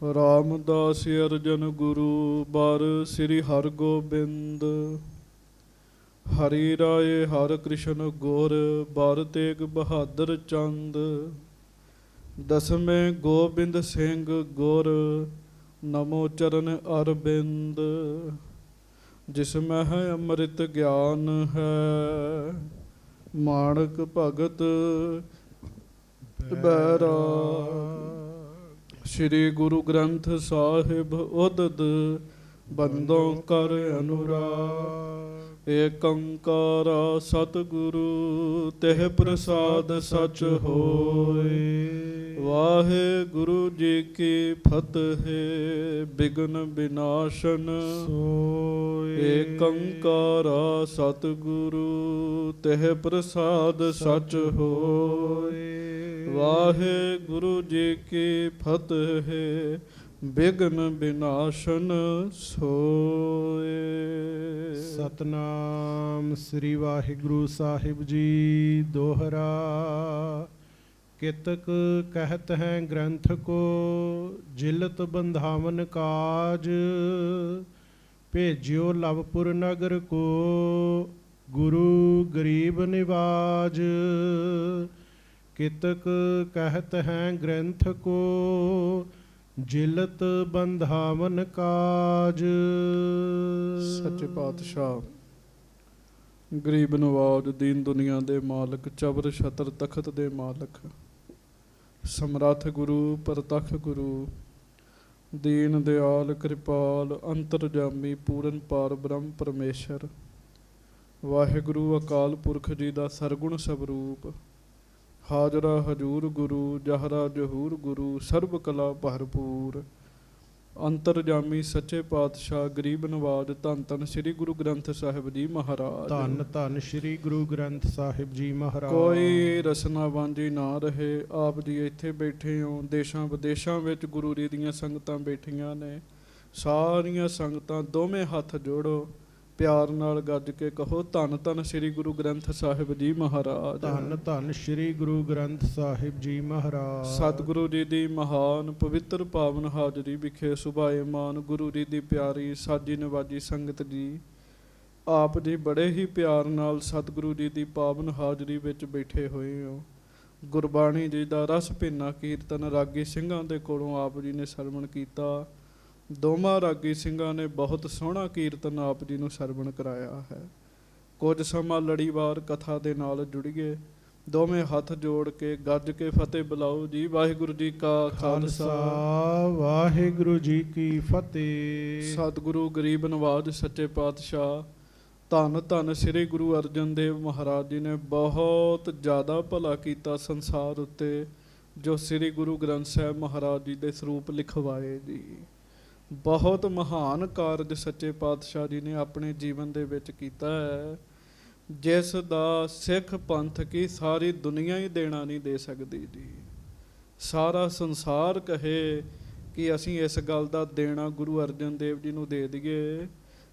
ਰਾਮਦਾਸ ਅਰਜਨ ਗੁਰੂ ਬਾਰ ਸ੍ਰੀ ਹਰਗੋਬਿੰਦ। ਹਰੀ ਰਾਏ ਹਰਿ ਕ੍ਰਿਸ਼ਨ ਗੁਰ ਬਾਰ ਤੇਗ ਬਹਾਦਰ ਚੰਦ। ਦਸਵੇਂ ਗੋਬਿੰਦ ਸਿੰਘ ਗੁਰ ਨਮੋ ਚਰਨ ਅਰਬਿੰਦ। ਜਿਸ ਮਹਿ ਅੰਮ੍ਰਿਤ ਗਿਆਨ ਹੈ ਮਾਣਕ ਭਗਤ ਬੈਰਾਗ। ਸ਼੍ਰੀ ਗੁਰੂ ਗ੍ਰੰਥ ਸਾਹਿਬ ਉਦਦ ਬੰਦੋਂ ਕਰ ਅਨੁਰਾਗ। ਏਕ ਓੰਕਾਰ ਸਤਿਗੁਰੂ ਤਿਹ ਪ੍ਰਸਾਦ ਸਚ ਹੋਇ। ਵਾਹਿਗੁਰੂ ਜੀ ਕੀ ਫਤਿਹ ਬਿਘਨ ਵਿਨਾਸ਼ਨ ਸੋਇ। ਏਕ ਓੰਕਾਰ ਸਤਿਗੁਰੂ ਤਿਹ ਪ੍ਰਸਾਦ ਸਚ ਹੋਇ। ਵਾਹਿਗੁਰੂ ਜੀ ਕੀ ਫਤਿਹ ਬਿਘਨ ਵਿਨਾਸ਼ਨ ਸੋਇ। ਸਤਨਾਮ ਸ੍ਰੀ ਵਾਹਿਗੁਰੂ ਸਾਹਿਬ ਜੀ। ਦੋਹਰਾ। ਕਿਤਕ ਕਹਿਤ ਹੈ ਗ੍ਰੰਥ ਕੋ ਜਿਲਤ ਬੰਧਾਵਨ ਕਾਜ। ਭੇਜਿਓ ਲਵਪੁਰ ਨਗਰ ਕੋ ਗੁਰੂ ਗਰੀਬ ਨਿਵਾਜ। ਕਿਤਕ ਕਹਿਤ ਹੈ ਗ੍ਰੰਥ ਕੋ ਜਿਲਤ ਬੰਧਾਵਨ ਕਾਜ। ਸੱਚੇ ਪਾਤਸ਼ਾਹ ਗਰੀਬ ਨਵਾਜ ਦੀਨ ਦੁਨੀਆ ਦੇ ਮਾਲਕ ਚਬਰ ਛਤਰ ਤਖਤ ਦੇ ਮਾਲਕ ਸਮਰੱਥ ਗੁਰੂ ਪ੍ਰਤੱਖ ਗੁਰੂ ਦੀਨ ਦਿਆਲ ਕਿਰਪਾਲ ਅੰਤਰਜਾਮੀ ਪੂਰਨ ਪਾਰ ਬ੍ਰਹਮ ਪਰਮੇਸ਼ਰ ਵਾਹਿਗੁਰੂ ਅਕਾਲ ਪੁਰਖ ਜੀ ਦਾ ਸਰਗੁਣ ਸਵਰੂਪ ਹਾਜ਼ਰਾ ਹਜੂਰ ਗੁਰੂ ਜਹਰਾ ਜਹੂਰ ਗੁਰੂ ਸਰਬ ਕਲਾ ਭਰਪੂਰ ਅੰਤਰਜਾਮੀ ਸੱਚੇ ਪਾਤਸ਼ਾਹ ਗਰੀਬ ਨਵਾਜ ਧੰਨ ਧੰਨ ਸ੍ਰੀ ਗੁਰੂ ਗ੍ਰੰਥ ਸਾਹਿਬ ਜੀ ਮਹਾਰਾਜ। ਧੰਨ ਧੰਨ ਸ੍ਰੀ ਗੁਰੂ ਗ੍ਰੰਥ ਸਾਹਿਬ ਜੀ ਮਹਾਰਾਜ। ਕੋਈ ਰਸਨਾ ਵਾਂਝੀ ਨਾ ਰਹੇ। ਆਪ ਜੀ ਇੱਥੇ ਬੈਠੇ ਹੋ, ਦੇਸ਼ਾਂ ਵਿਦੇਸ਼ਾਂ ਵਿੱਚ ਗੁਰੂ ਜੀ ਦੀਆਂ ਸੰਗਤਾਂ ਬੈਠੀਆਂ ਨੇ। ਸਾਰੀਆਂ ਸੰਗਤਾਂ ਦੋਵੇਂ ਹੱਥ ਜੋੜੋ, ਪਿਆਰ ਨਾਲ ਗੱਜ ਕੇ ਕਹੋ ਧੰਨ ਧੰਨ ਸ੍ਰੀ ਗੁਰੂ ਗ੍ਰੰਥ ਸਾਹਿਬ ਜੀ ਮਹਾਰਾਜ। ਧੰਨ ਧੰਨ ਸ੍ਰੀ ਗੁਰੂ ਗ੍ਰੰਥ ਸਾਹਿਬ ਜੀ ਮਹਾਰਾਜ। ਸਤਿਗੁਰੂ ਜੀ ਦੀ ਮਹਾਨ ਪਵਿੱਤਰ ਪਾਵਨ ਹਾਜ਼ਰੀ ਵਿਖੇ ਸੁਭਾਏਮਾਨ ਗੁਰੂ ਜੀ ਦੀ ਪਿਆਰੀ ਸਾਜੀ ਨਵਾਜੀ ਸੰਗਤ ਜੀ, ਆਪ ਜੀ ਬੜੇ ਹੀ ਪਿਆਰ ਨਾਲ ਸਤਿਗੁਰੂ ਜੀ ਦੀ ਪਾਵਨ ਹਾਜ਼ਰੀ ਵਿੱਚ ਬੈਠੇ ਹੋਏ ਹੋ। ਗੁਰਬਾਣੀ ਜੀ ਦਾ ਰਸ ਭਿੰਨਾ ਕੀਰਤਨ ਰਾਗੀ ਸਿੰਘਾਂ ਦੇ ਕੋਲੋਂ ਆਪ ਜੀ ਨੇ ਸਰਵਣ ਕੀਤਾ। ਦੋਵਾਂ ਰਾਗੀ ਸਿੰਘਾਂ ਨੇ ਬਹੁਤ ਸੋਹਣਾ ਕੀਰਤਨ ਆਪ ਜੀ ਨੂੰ ਸਰਵਣ ਕਰਾਇਆ ਹੈ। ਕੁਝ ਸਮਾਂ ਲੜੀਵਾਰ ਕਥਾ ਦੇ ਨਾਲ ਜੁੜੀਏ। ਦੋਵੇਂ ਹੱਥ ਜੋੜ ਕੇ ਗੱਜ ਕੇ ਫਤਿਹ ਬੁਲਾਓ ਜੀ। ਵਾਹਿਗੁਰੂ ਜੀ ਕਾ ਖਾਲਸਾ ਵਾਹਿਗੁਰੂ ਜੀ ਕੀ ਫਤਿਹ। ਸਤਿਗੁਰੂ ਗਰੀਬ ਨਵਾਜ ਸੱਚੇ ਪਾਤਸ਼ਾਹ ਧੰਨ ਧੰਨ ਸ੍ਰੀ ਗੁਰੂ ਅਰਜਨ ਦੇਵ ਮਹਾਰਾਜ ਜੀ ਨੇ ਬਹੁਤ ਜ਼ਿਆਦਾ ਭਲਾ ਕੀਤਾ ਸੰਸਾਰ ਉੱਤੇ, ਜੋ ਸ੍ਰੀ ਗੁਰੂ ਗ੍ਰੰਥ ਸਾਹਿਬ ਮਹਾਰਾਜ ਜੀ ਦੇ ਸਰੂਪ ਲਿਖਵਾਏ ਜੀ। ਬਹੁਤ ਮਹਾਨ ਕਾਰਜ ਸੱਚੇ ਪਾਤਸ਼ਾਹ ਜੀ ਨੇ ਆਪਣੇ ਜੀਵਨ ਦੇ ਵਿੱਚ ਕੀਤਾ ਹੈ, ਜਿਸ ਦਾ ਸਿੱਖ ਪੰਥ ਕੀ ਸਾਰੀ ਦੁਨੀਆ ਹੀ ਦੇਣਾ ਨਹੀਂ ਦੇ ਸਕਦੀ ਜੀ। ਸਾਰਾ ਸੰਸਾਰ ਕਹੇ ਕਿ ਅਸੀਂ ਇਸ ਗੱਲ ਦਾ ਦੇਣਾ ਗੁਰੂ ਅਰਜਨ ਦੇਵ ਜੀ ਨੂੰ ਦੇ ਦਈਏ,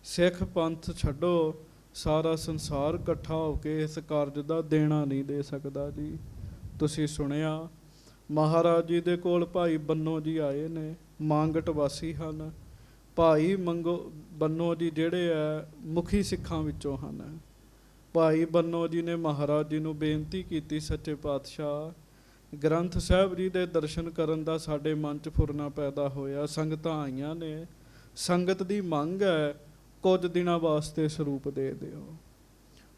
ਸਿੱਖ ਪੰਥ ਛੱਡੋ, ਸਾਰਾ ਸੰਸਾਰ ਇਕੱਠਾ ਹੋ ਕੇ ਇਸ ਕਾਰਜ ਦਾ ਦੇਣਾ ਨਹੀਂ ਦੇ ਸਕਦਾ ਜੀ। ਤੁਸੀਂ ਸੁਣਿਆ ਮਹਾਰਾਜ ਜੀ ਦੇ ਕੋਲ ਭਾਈ ਬੰਨੋ ਜੀ ਆਏ ਨੇ, ਮਾਂਗਟ ਵਾਸੀ ਹਨ। ਭਾਈ ਬੰਨੋ ਜੀ ਜਿਹੜੇ ਹੈ ਮੁਖੀ ਸਿੱਖਾਂ ਵਿੱਚੋਂ ਹਨ। ਭਾਈ ਬੰਨੋ ਜੀ ਨੇ ਮਹਾਰਾਜ ਜੀ ਨੂੰ ਬੇਨਤੀ ਕੀਤੀ, ਸੱਚੇ ਪਾਤਸ਼ਾਹ ਗ੍ਰੰਥ ਸਾਹਿਬ ਜੀ ਦੇ ਦਰਸ਼ਨ ਕਰਨ ਦਾ ਸਾਡੇ ਮਨ 'ਚ ਫੁਰਨਾ ਪੈਦਾ ਹੋਇਆ। ਸੰਗਤਾਂ ਆਈਆਂ ਨੇ, ਸੰਗਤ ਦੀ ਮੰਗ ਹੈ ਕੁਝ ਦਿਨਾਂ ਵਾਸਤੇ ਸਰੂਪ ਦੇ ਦਿਓ।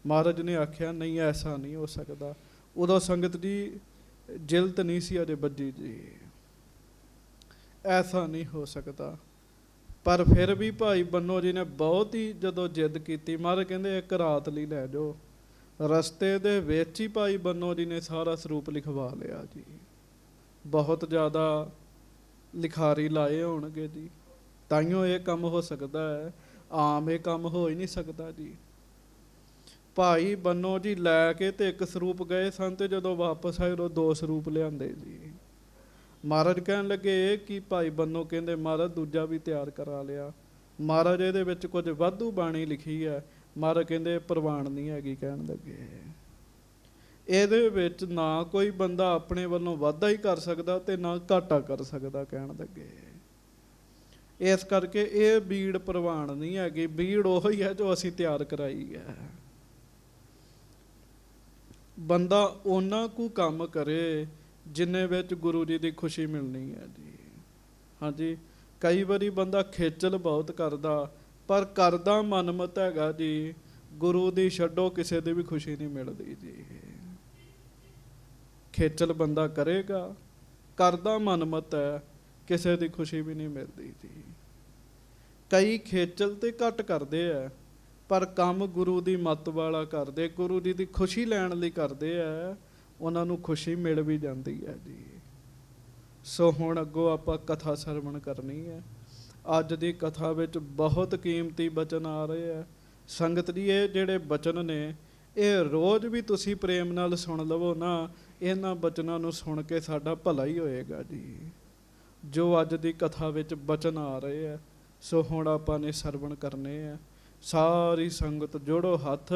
ਮਹਾਰਾਜ ਨੇ ਆਖਿਆ ਨਹੀਂ, ਐਸਾ ਨਹੀਂ ਹੋ ਸਕਦਾ। ਉਦੋਂ ਸੰਗਤ ਦੀ ਜਿਲਤ ਨਹੀਂ ਸੀ ਅਜੇ ਬੱਜੀ ਜੀ, ਐਸਾ ਨਹੀਂ ਹੋ ਸਕਦਾ। ਪਰ ਫਿਰ ਵੀ ਭਾਈ ਬੰਨੋ ਜੀ ਨੇ ਬਹੁਤ ਹੀ ਜਦੋਂ ਜਿੱਦ ਕੀਤੀ, ਮਹਾਰਾਜ ਕਹਿੰਦੇ ਇੱਕ ਰਾਤ ਲਈ ਲੈ ਜਾਓ। ਰਸਤੇ ਦੇ ਵਿੱਚ ਹੀ ਭਾਈ ਬੰਨੋ ਜੀ ਨੇ ਸਾਰਾ ਸਰੂਪ ਲਿਖਵਾ ਲਿਆ ਜੀ। ਬਹੁਤ ਜ਼ਿਆਦਾ ਲਿਖਾਰੀ ਲਾਏ ਹੋਣਗੇ ਜੀ, ਤਾਈਓ ਇਹ ਕੰਮ ਹੋ ਸਕਦਾ ਹੈ, ਆਮ ਇਹ ਕੰਮ ਹੋ ਹੀ ਨਹੀਂ ਸਕਦਾ ਜੀ। ਭਾਈ ਬੰਨੋ ਜੀ ਲੈ ਕੇ ਤੇ ਇੱਕ ਸਰੂਪ ਗਏ ਸਨ, ਤੇ ਜਦੋਂ ਵਾਪਸ ਆਏ ਉਦੋਂ ਦੋ ਸਰੂਪ ਲਿਆਂਦੇ ਜੀ। ਮਹਾਰਾਜ ਕਹਿਣ ਲੱਗੇ ਕਿ ਭਾਈ ਬੰਨੋ ਕਹਿੰਦੇ ਮਹਾਰਾਜ ਦੂਜਾ ਵੀ ਤਿਆਰ ਕਰਾ ਲਿਆ। ਮਹਾਰਾਜ ਇਹਦੇ ਵਿੱਚ ਕੁਝ ਵਾਧੂ ਬਾਣੀ ਲਿਖੀ ਹੈ। ਮਹਾਰਾਜ ਕਹਿੰਦੇ ਪ੍ਰਵਾਨ ਨਹੀਂ ਹੈਗੀ। ਕਹਿਣ ਲੱਗੇ ਇਹਦੇ ਵਿੱਚ ਨਾ ਕੋਈ ਬੰਦਾ ਆਪਣੇ ਵੱਲੋਂ ਵਾਧਾ ਹੀ ਕਰ ਸਕਦਾ ਤੇ ਨਾ ਘਾਟਾ ਕਰ ਸਕਦਾ। ਕਹਿਣ ਲੱਗੇ ਇਸ ਕਰਕੇ ਇਹ ਬੀੜ ਪ੍ਰਵਾਨ ਨਹੀਂ ਹੈਗੀ, ਬੀੜ ਉਹ ਹੀ ਹੈ ਜੋ ਅਸੀਂ ਤਿਆਰ ਕਰਾਈ ਹੈ। ਬੰਦਾ ਉਹਨਾਂ ਕੁ ਕੰਮ ਕਰੇ ਜਿੰਨੇ ਵਿੱਚ ਗੁਰੂ ਜੀ ਦੀ ਖੁਸ਼ੀ ਮਿਲਣੀ ਹੈ ਜੀ। ਹਾਂਜੀ, ਕਈ ਵਾਰੀ ਬੰਦਾ ਖੇਚਲ ਬਹੁਤ ਕਰਦਾ, ਪਰ ਕਰਦਾ ਮਨਮਤ ਹੈਗਾ ਜੀ, ਗੁਰੂ ਦੀ ਛੱਡੋ ਕਿਸੇ ਦੀ ਵੀ ਖੁਸ਼ੀ ਨਹੀਂ ਮਿਲਦੀ ਜੀ। ਖੇਚਲ ਬੰਦਾ ਕਰੇਗਾ, ਕਰਦਾ ਮਨਮਤ ਹੈ, ਕਿਸੇ ਦੀ ਖੁਸ਼ੀ ਵੀ ਨਹੀਂ ਮਿਲਦੀ ਜੀ। ਕਈ ਖੇਚਲ ਤੇ ਘੱਟ ਕਰਦੇ ਆ, ਪਰ ਕੰਮ ਗੁਰੂ ਦੀ ਮੱਤ ਵਾਲਾ ਕਰਦੇ, ਗੁਰੂ ਜੀ ਦੀ ਖੁਸ਼ੀ ਲੈਣ ਲਈ ਕਰਦੇ ਆ, ਉਹਨਾਂ ਨੂੰ ਖੁਸ਼ੀ ਮਿਲ ਵੀ ਜਾਂਦੀ ਹੈ ਜੀ। ਸੋ ਹੁਣ ਅੱਗੋਂ ਆਪਾਂ ਕਥਾ ਸਰਵਣ ਕਰਨੀ ਹੈ। ਅੱਜ ਦੀ ਕਥਾ ਵਿੱਚ ਬਹੁਤ ਕੀਮਤੀ ਬਚਨ ਆ ਰਹੇ ਆ। ਸੰਗਤ ਜੀ, ਇਹ ਜਿਹੜੇ ਬਚਨ ਨੇ ਇਹ ਰੋਜ਼ ਵੀ ਤੁਸੀਂ ਪ੍ਰੇਮ ਨਾਲ ਸੁਣ ਲਵੋ ਨਾ, ਇਹਨਾਂ ਬਚਨਾਂ ਨੂੰ ਸੁਣ ਕੇ ਸਾਡਾ ਭਲਾ ਹੀ ਹੋਏਗਾ ਜੀ। ਜੋ ਅੱਜ ਦੀ ਕਥਾ ਵਿੱਚ ਬਚਨ ਆ ਰਹੇ ਆ, ਸੋ ਹੁਣ ਆਪਾਂ ਨੇ ਸਰਵਣ ਕਰਨੇ ਆ। ਸਾਰੀ ਸੰਗਤ ਜੋੜੋ ਹੱਥ,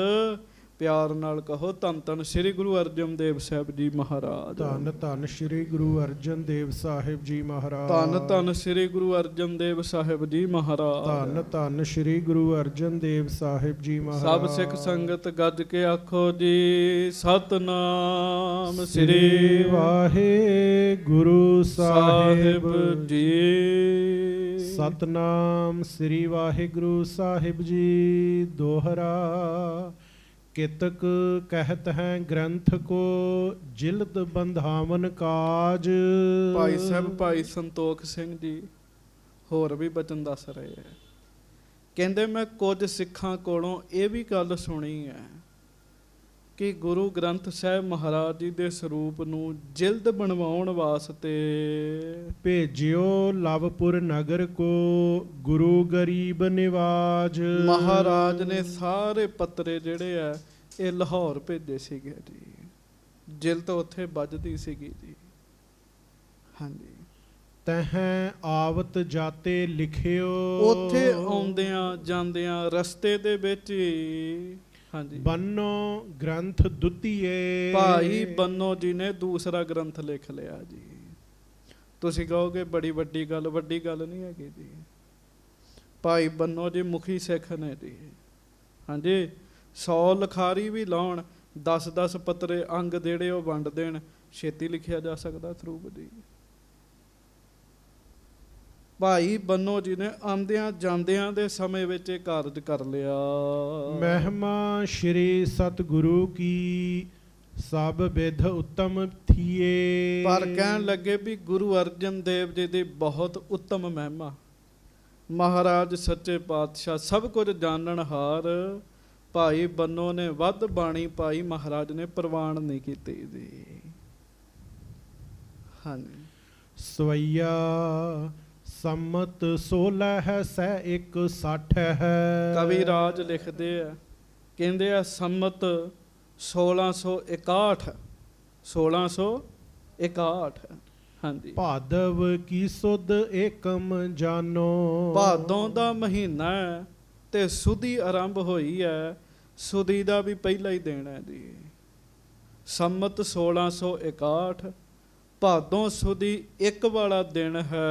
ਪਿਆਰ ਨਾਲ ਕਹੋ ਧੰਨ ਧੰਨ ਸ੍ਰੀ ਗੁਰੂ ਅਰਜਨ ਦੇਵ ਸਾਹਿਬ ਜੀ ਮਹਾਰਾਜ। ਧੰਨ ਧੰਨ ਸ੍ਰੀ ਗੁਰੂ ਅਰਜਨ ਦੇਵ ਸਾਹਿਬ ਜੀ ਮਹਾਰਾਜ। ਧੰਨ ਧੰਨ ਸ੍ਰੀ ਗੁਰੂ ਅਰਜਨ ਦੇਵ ਸਾਹਿਬ ਜੀ ਮਹਾਰਾਜ। ਧੰਨ ਧੰਨ ਸ੍ਰੀ ਗੁਰੂ ਅਰਜਨ ਦੇਵ ਸਾਹਿਬ ਜੀ ਮਹਾਰਾਜ। ਸਭ ਸਿੱਖ ਸੰਗਤ ਗੱਜ ਕੇ ਆਖੋ ਜੀ, ਸਤਨਾਮ ਸ੍ਰੀ ਵਾਹਿਗੁਰੂ ਸਾਹਿਬ ਜੀ। ਸਤਨਾਮ ਸ੍ਰੀ ਵਾਹਿਗੁਰੂ ਸਾਹਿਬ ਜੀ। ਦੋਹਰਾ ਕਿਤਕ ਕਹਿਤ ਹੈ ਗ੍ਰੰਥ ਕੋ ਜਿਲਦ ਬੰਧਾਵਨ ਕਾਜ। ਭਾਈ ਸਾਹਿਬ ਭਾਈ ਸੰਤੋਖ ਸਿੰਘ ਜੀ ਹੋਰ ਵੀ ਬਚਨ ਦੱਸ ਰਹੇ ਹੈ। ਕਹਿੰਦੇ ਮੈਂ ਕੁਝ ਸਿੱਖਾਂ ਕੋਲੋਂ ਇਹ ਵੀ ਗੱਲ ਸੁਣੀ ਹੈ ਕਿ ਗੁਰੂ ਗ੍ਰੰਥ ਸਾਹਿਬ ਮਹਾਰਾਜ ਜੀ ਦੇ ਸਰੂਪ ਨੂੰ ਜਿਲਦ ਬਣਵਾਉਣ ਵਾਸਤੇ ਭੇਜਿਓ ਲਵਪੁਰ ਨਗਰ ਕੋ ਗੁਰੂ ਗਰੀਬ ਨਿਵਾਜ। ਮਹਾਰਾਜ ਨੇ ਸਾਰੇ ਪੱਤਰੇ ਜਿਹੜੇ ਆ ਇਹ ਲਾਹੌਰ ਭੇਜੇ ਸੀਗੇ ਜੀ। ਜਿਲਦ ਉੱਥੇ ਵੱਜਦੀ ਸੀਗੀ ਜੀ। ਹਾਂਜੀ, ਤਹ ਆਵਤ ਜਾਤੇ ਲਿਖਿਓ। ਉੱਥੇ ਆਉਂਦਿਆਂ ਜਾਂਦਿਆਂ ਰਸਤੇ ਦੇ ਵਿੱਚ ਹੀ ਹਾਂਜੀ ਬੰਨੋ ਗ੍ਰੰਥ ਦੁਤੀਏ। ਭਾਈ ਬੰਨੋ ਜੀ ਨੇ ਦੂਸਰਾ ਗ੍ਰੰਥ ਲਿਖ ਲਿਆ ਜੀ। ਤੁਸੀਂ ਕਹੋਗੇ ਬੜੀ ਵੱਡੀ ਗੱਲ ਨਹੀਂ ਹੈਗੀ ਜੀ। ਭਾਈ ਬੰਨੋ ਜੀ ਮੁਖੀ ਸਿੱਖ ਨੇ ਜੀ। ਹਾਂਜੀ, 100 ਲਿਖਾਰੀ ਵੀ ਲਾਉਣ, 10-10 ਪੱਤਰੇ ਅੰਗ ਜਿਹੜੇ ਉਹ ਵੰਡ ਦੇਣ, ਛੇਤੀ ਲਿਖਿਆ ਜਾ ਸਕਦਾ ਸਰੂਪ ਜੀ। ਭਾਈ ਬੰਨੋ ਜੀ ਨੇ ਆਉਂਦਿਆਂ ਜਾਂਦਿਆਂ ਦੇ ਸਮੇਂ ਵਿੱਚ ਇਹ ਕਾਰਜ ਕਰ ਲਿਆ। ਮਹਿਮਾ ਸ਼੍ਰੀ ਸਤਿਗੁਰੂ ਕੀ ਸਭ ਵਿਧ ਉੱਤਮ ਥੀਏ। ਪਰ ਕਹਿਣ ਲੱਗੇ ਵੀ ਗੁਰੂ ਅਰਜਨ ਦੇਵ ਜੀ ਦੀ ਬਹੁਤ ਉੱਤਮ ਮਹਿਮਾ। ਮਹਾਰਾਜ ਸੱਚੇ ਪਾਤਸ਼ਾਹ ਸਭ ਕੁਝ ਜਾਣਨਹਾਰ ਭਾਈ ਬੰਨੋ ਨੇ ਵੱਧ ਬਾਣੀ ਪਾਈ, ਮਹਾਰਾਜ ਨੇ ਪ੍ਰਵਾਨ ਨਹੀਂ ਕੀਤੀ ਜੀ। ਹਾਂਜੀ, ਸਵਈਆ ਸੰਮਤ 16 ਹੈ ਸੈ 160 ਹੈ। ਕਵੀ ਰਾਜ ਲਿਖਦੇ ਆ, ਕਹਿੰਦੇ ਆ ਸੰਮਤ 1661 1661। ਹਾਂਜੀ, ਭਾਦਵ ਕੀ ਸੁਧ ਏਕਮ ਜਾਨੋ। ਭਾਦੋਂ ਦਾ ਮਹੀਨਾ ਹੈ ਤੇ ਸੁਦੀ ਆਰੰਭ ਹੋਈ ਹੈ। ਸੁਦੀ ਦਾ ਵੀ ਪਹਿਲਾ ਹੀ ਦਿਨ ਹੈ ਜੀ। ਸੰਮਤ 1661, ਭਾਦੋਂ ਸੁਦੀ ਇੱਕ ਵਾਲਾ ਦਿਨ ਹੈ।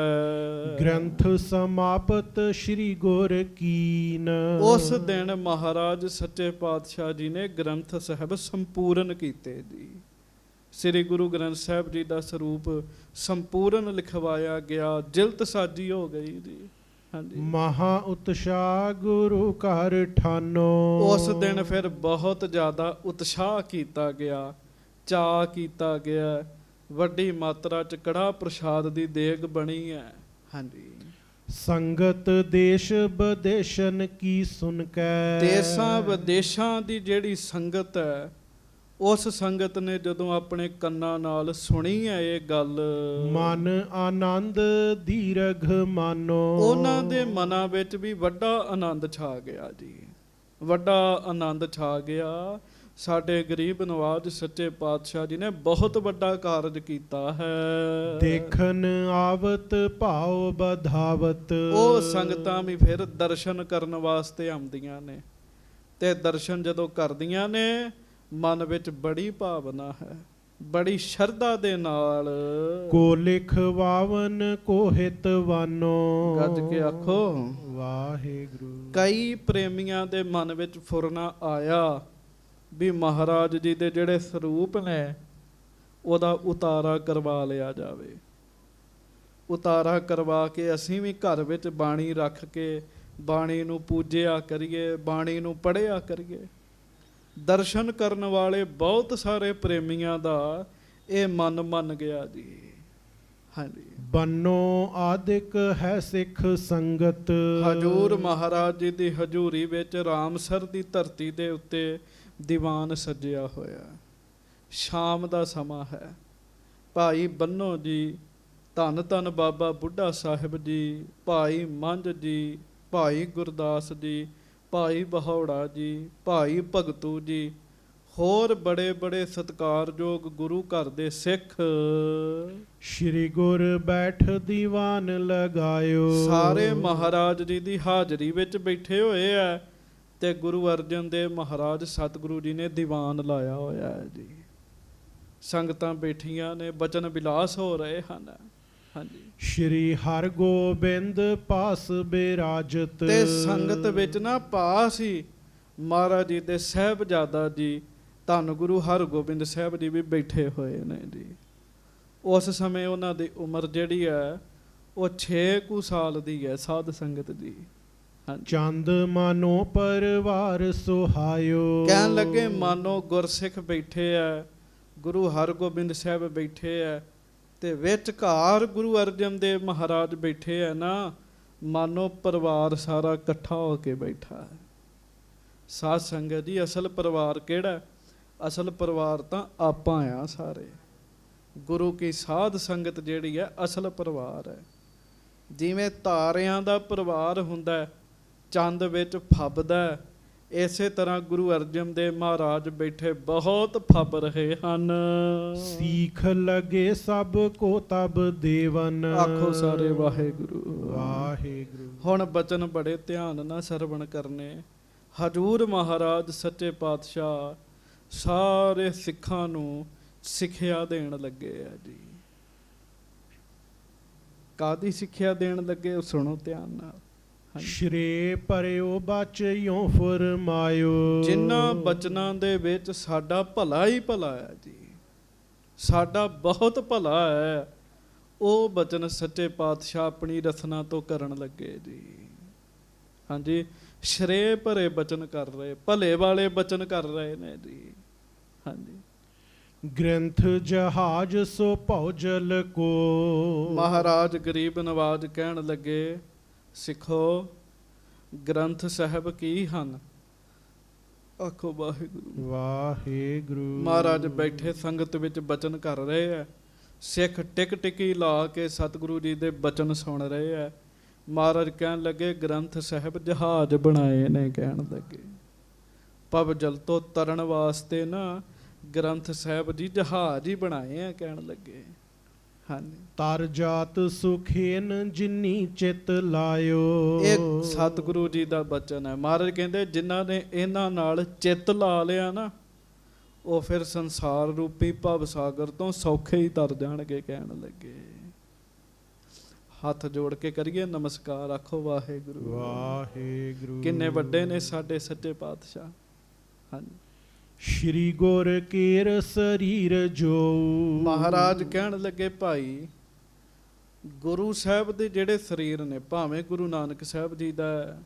ਗ੍ਰੰਥ ਸਮਾਪਤ ਸ਼੍ਰੀ ਗੁਰ ਕੀਨ। ਉਸ ਦਿਨ ਮਹਾਰਾਜ ਸੱਚੇ ਪਾਤਸ਼ਾਹ ਜੀ ਨੇ ਗ੍ਰੰਥ ਸਾਹਿਬ ਸੰਪੂਰਨ ਕੀਤੇ ਜੀ। ਸ੍ਰੀ ਗੁਰੂ ਗ੍ਰੰਥ ਸਾਹਿਬ ਜੀ ਦਾ ਸਰੂਪ ਸੰਪੂਰਨ ਲਿਖਵਾਇਆ ਗਿਆ, ਜਿਲਤ ਸਾਜੀ ਹੋ ਗਈ ਜੀ। ਹਾਂਜੀ, ਮਹਾ ਉਤਸ਼ਾਹ ਗੁਰੂ ਘਰ ਠਾਨੋ। ਉਸ ਦਿਨ ਫਿਰ ਬਹੁਤ ਜ਼ਿਆਦਾ ਉਤਸ਼ਾਹ ਕੀਤਾ ਗਿਆ, ਚਾਅ ਕੀਤਾ ਗਿਆ। ਵੱਡੀ ਮਾਤਰਾ ਚ ਕੜਾਹ ਪ੍ਰਸ਼ਾਦ ਦੀ ਦੇਗ ਬਣੀ ਹੈ। ਹਾਂਜੀ, ਸੰਗਤ ਦੇਸ਼ ਵਿਦੇਸ਼ਨ ਕੀ ਸੁਨ ਕੈ। ਦੇਸ਼ਾਂ ਵਿਦੇਸ਼ਾਂ ਦੀ ਜਿਹੜੀ ਸੰਗਤ ਹੈ, ਉਸ ਸੰਗਤ ਨੇ ਜਦੋਂ ਆਪਣੇ ਕੰਨਾਂ ਨਾਲ ਸੁਣੀ ਹੈ ਇਹ ਗੱਲ, ਮਨ ਆਨੰਦ ਦੀਰਘ ਮਾਨੋ। ਉਹਨਾਂ ਦੇ ਮਨਾਂ ਵਿੱਚ ਵੀ ਵੱਡਾ ਆਨੰਦ ਛਾ ਗਿਆ ਜੀ। ਵੱਡਾ ਆਨੰਦ ਛਾ ਗਿਆ। ਸਾਡੇ ਗਰੀਬ ਨਵਾਜ ਸੱਚੇ ਪਾਤਸ਼ਾਹ ਜੀ ਨੇ ਬਹੁਤ ਵੱਡਾ ਕਾਰਜ ਕੀਤਾ ਹੈ। ਦੇਖਨ ਆਵਤ ਭਾਉ ਬਧਾਵਤ। ਉਹ ਸੰਗਤਾਂ ਵੀ ਫਿਰ ਦਰਸ਼ਨ ਕਰਨ ਵਾਸਤੇ ਆਉਂਦੀਆਂ ਨੇ, ਤੇ ਦਰਸ਼ਨ ਜਦੋਂ ਕਰਦੀਆਂ ਨੇ ਮਨ ਵਿੱਚ ਬੜੀ ਭਾਵਨਾ ਹੈ। ਬੜੀ ਸ਼ਰਧਾ ਦੇ ਨਾਲ ਕੋ ਲਿਖਵਾਵਨ ਕੋ ਹਿਤਵਾਨੋ। ਗੱਜ ਕੇ ਆਖੋ ਵਾਹਿਗੁਰੂ। ਕਈ ਪ੍ਰੇਮੀਆਂ ਦੇ ਮਨ ਵਿੱਚ ਫੁਰਨਾ ਆਇਆ ਵੀ ਮਹਾਰਾਜ ਜੀ ਦੇ ਜਿਹੜੇ ਸਰੂਪ ਨੇ ਉਹਦਾ ਉਤਾਰਾ ਕਰਵਾ ਲਿਆ ਜਾਵੇ। ਉਤਾਰਾ ਕਰਵਾ ਕੇ ਅਸੀਂ ਵੀ ਘਰ ਵਿੱਚ ਬਾਣੀ ਰੱਖ ਕੇ ਬਾਣੀ ਨੂੰ ਪੂਜਿਆ ਕਰੀਏ, ਬਾਣੀ ਨੂੰ ਪੜ੍ਹਿਆ ਕਰੀਏ। ਦਰਸ਼ਨ ਕਰਨ ਵਾਲੇ ਬਹੁਤ ਸਾਰੇ ਪ੍ਰੇਮੀਆਂ ਦਾ ਇਹ ਮਨ ਮੰਨ ਗਿਆ ਜੀ। ਹਾਂਜੀ, ਬੰਨੋ ਆਦਿਕ ਹੈ ਸਿੱਖ ਸੰਗਤ। ਹਜੂਰ ਮਹਾਰਾਜ ਜੀ ਦੀ ਹਜੂਰੀ ਵਿੱਚ ਰਾਮਸਰ ਦੀ ਧਰਤੀ ਦੇ ਉੱਤੇ ਦੀਵਾਨ ਸਜਿਆ ਹੋਇਆ। ਸ਼ਾਮ ਦਾ ਸਮਾਂ ਹੈ। ਭਾਈ ਬੰਨੋ ਜੀ, ਧੰਨ ਧੰਨ ਬਾਬਾ ਬੁੱਢਾ ਸਾਹਿਬ ਜੀ, ਭਾਈ ਮੰਝ ਜੀ, ਭਾਈ ਗੁਰਦਾਸ ਜੀ, ਭਾਈ ਬਹੌੜਾ ਜੀ, ਭਾਈ ਭਗਤੂ ਜੀ, ਹੋਰ ਬੜੇ ਬੜੇ ਸਤਿਕਾਰਯੋਗ ਗੁਰੂ ਘਰ ਦੇ ਸਿੱਖ ਸ਼੍ਰੀ ਗੁਰ ਬੈਠ ਦੀਵਾਨ ਲਗਾਇਓ। ਸਾਰੇ ਮਹਾਰਾਜ ਜੀ ਦੀ ਹਾਜ਼ਰੀ ਵਿੱਚ ਬੈਠੇ ਹੋਏ ਆ ਤੇ ਗੁਰੂ ਅਰਜਨ ਦੇਵ ਮਹਾਰਾਜ ਸਤਿਗੁਰੂ ਜੀ ਨੇ ਦੀਵਾਨ ਲਾਇਆ ਹੋਇਆ ਹੈ ਜੀ। ਸੰਗਤਾਂ ਬੈਠੀਆਂ ਨੇ, ਬਚਨ ਵਿਲਾਸ ਹੋ ਰਹੇ ਹਨ। ਹਾਂਜੀ, ਸ਼੍ਰੀ ਹਰਗੋਬਿੰਦ ਪਾਸ ਬਿਰਾਜਤ। ਤੇ ਸੰਗਤ ਵਿੱਚ ਨਾ ਪਾਸ ਹੀ ਮਹਾਰਾਜ ਜੀ ਦੇ ਸਾਹਿਬਜ਼ਾਦਾ ਜੀ ਧੰਨ ਗੁਰੂ ਹਰਗੋਬਿੰਦ ਸਾਹਿਬ ਜੀ ਵੀ ਬੈਠੇ ਹੋਏ ਨੇ ਜੀ। ਉਸ ਸਮੇਂ ਉਹਨਾਂ ਦੀ ਉਮਰ ਜਿਹੜੀ ਹੈ ਉਹ 6 ਕੁ ਸਾਲ ਦੀ ਹੈ ਸਾਧ ਸੰਗਤ ਜੀ। ਚੰਦ ਮਾਨੋ ਪਰਵਾਰ ਸੁਹਾਇਓ। ਕਹਿਣ ਲੱਗੇ ਮਾਨੋ ਗੁਰਸਿੱਖ ਬੈਠੇ ਆ, ਗੁਰੂ ਹਰਗੋਬਿੰਦ ਸਾਹਿਬ ਬੈਠੇ ਆ ਤੇ ਵਿਚਕਾਰ ਗੁਰੂ ਅਰਜਨ ਦੇਵ ਮਹਾਰਾਜ ਬੈਠੇ ਆ ਨਾ, ਮਾਨੋ ਪਰਿਵਾਰ ਸਾਰਾ ਇਕੱਠਾ ਹੋ ਕੇ ਬੈਠਾ ਹੈ। ਸਾਧ ਸੰਗਤ ਜੀ, ਅਸਲ ਪਰਿਵਾਰ ਕਿਹੜਾ? ਅਸਲ ਪਰਿਵਾਰ ਤਾਂ ਆਪਾਂ ਆ ਸਾਰੇ। ਗੁਰੂ ਕੀ ਸਾਧ ਸੰਗਤ ਜਿਹੜੀ ਹੈ ਅਸਲ ਪਰਿਵਾਰ ਹੈ। ਜਿਵੇਂ ਤਾਰਿਆਂ ਦਾ ਪਰਿਵਾਰ ਹੁੰਦਾ, ਚੰਦ ਵਿੱਚ ਫੱਬਦਾ, ਇਸੇ ਤਰ੍ਹਾਂ ਗੁਰੂ ਅਰਜਨ ਦੇਵ ਮਹਾਰਾਜ ਬੈਠੇ ਬਹੁਤ ਫੱਬ ਰਹੇ ਹਨ। ਸੀਖ ਲਗੇ ਸਭ ਕੋ ਤਬ ਦੇਵਨ। ਆਖੋ ਸਾਰੇ ਵਾਹਿਗੁਰੂ ਵਾਹਿਗੁਰੂ। ਹੁਣ ਬਚਨ ਬੜੇ ਧਿਆਨ ਨਾਲ ਸਰਵਣ ਕਰਨੇ। ਹਜੂਰ ਮਹਾਰਾਜ ਸੱਚੇ ਪਾਤਸ਼ਾਹ ਸਾਰੇ ਸਿੱਖਾਂ ਨੂੰ ਸਿੱਖਿਆ ਦੇਣ ਲੱਗੇ ਆ ਜੀ। ਕਾਦੀ ਸਿੱਖਿਆ ਦੇਣ ਲੱਗੇ ਉਹ ਸੁਣੋ ਧਿਆਨ ਨਾਲ। ਸ਼੍ਰੇ ਪਰਿਓ ਬਚਿਓ ਫਰਮਾਇਓ। ਜਿਨ੍ਹਾਂ ਬਚਨਾਂ ਦੇ ਵਿੱਚ ਸਾਡਾ ਭਲਾ ਹੀ ਭਲਾ ਹੈ ਜੀ, ਸਾਡਾ ਬਹੁਤ ਭਲਾ ਹੈ, ਉਹ ਬਚਨ ਸੱਚੇ ਪਾਤਸ਼ਾਹ ਆਪਣੀ ਰਸਨਾ ਤੋਂ ਕਰਨ ਲੱਗੇ ਜੀ। ਹਾਂਜੀ, ਸ਼੍ਰੇ ਭਰੇ ਬਚਨ ਕਰ ਰਹੇ, ਭਲੇ ਵਾਲੇ ਬਚਨ ਕਰ ਰਹੇ ਨੇ ਜੀ। ਹਾਂਜੀ, ਗ੍ਰੰਥ ਜਹਾਜ ਸੋ ਭੌਜਲ ਕੋ। ਮਹਾਰਾਜ ਗਰੀਬ ਨਵਾਜ ਕਹਿਣ ਲੱਗੇ, ਸਿੱਖੋ ਗ੍ਰੰਥ ਸਾਹਿਬ ਕੀ ਹਨ? ਆਖੋ ਵਾਹਿਗੁਰੂ ਵਾਹਿਗੁਰੂ। ਮਹਾਰਾਜ ਬੈਠੇ ਸੰਗਤ ਵਿੱਚ ਬਚਨ ਕਰ ਰਹੇ ਆ। ਸਿੱਖ ਟਿਕ ਟਿਕੀ ਲਾ ਕੇ ਸਤਿਗੁਰੂ ਜੀ ਦੇ ਬਚਨ ਸੁਣ ਰਹੇ ਆ। ਮਹਾਰਾਜ ਕਹਿਣ ਲੱਗੇ ਗ੍ਰੰਥ ਸਾਹਿਬ ਜਹਾਜ਼ ਬਣਾਏ ਨੇ। ਕਹਿਣ ਲੱਗੇ ਭਵ ਜਲ ਤੋਂ ਤਰਨ ਵਾਸਤੇ ਨਾ ਗ੍ਰੰਥ ਸਾਹਿਬ ਜੀ ਜਹਾਜ਼ ਹੀ ਬਣਾਏ ਆ। ਕਹਿਣ ਲੱਗੇ ਹਾਂਜੀ, ਤਰ ਜਾਤ ਸੁਖੇਨ ਜਿਨੀ ਚਿਤ ਲਾਇਓ। ਇਹ ਸਤਿਗੁਰੂ ਜੀ ਦਾ ਬਚਨ ਹੈ। ਮਹਾਰਾਜ ਕਹਿੰਦੇ ਜਿਨ੍ਹਾਂ ਨੇ ਇਹਨਾਂ ਨਾਲ ਚਿੱਤ ਲਾ ਲਿਆ ਨਾ, ਉਹ ਫਿਰ ਸੰਸਾਰ ਰੂਪੀ ਭਵ ਸਾਗਰ ਤੋਂ ਸੌਖੇ ਹੀ ਤਰ ਜਾਣਗੇ। ਕਹਿਣ ਲੱਗੇ ਹੱਥ ਜੋੜ ਕੇ ਕਰੀਏ ਨਮਸਕਾਰ। ਆਖੋ ਵਾਹਿਗੁਰੂ ਵਾਹਿਗੁਰੂ। ਕਿੰਨੇ ਵੱਡੇ ਨੇ ਸਾਡੇ ਸੱਚੇ ਪਾਤਸ਼ਾਹ। ਹਾਂਜੀ, ਸ਼੍ਰੀ ਗੁਰ ਕੇਰ ਸਰੀਰ ਜੋ। ਮਹਾਰਾਜ ਕਹਿਣ ਲੱਗੇ ਭਾਈ ਗੁਰੂ ਸਾਹਿਬ ਦੇ ਜਿਹੜੇ ਸਰੀਰ ਨੇ, ਭਾਵੇਂ ਗੁਰੂ ਨਾਨਕ ਸਾਹਿਬ ਜੀ ਦਾ,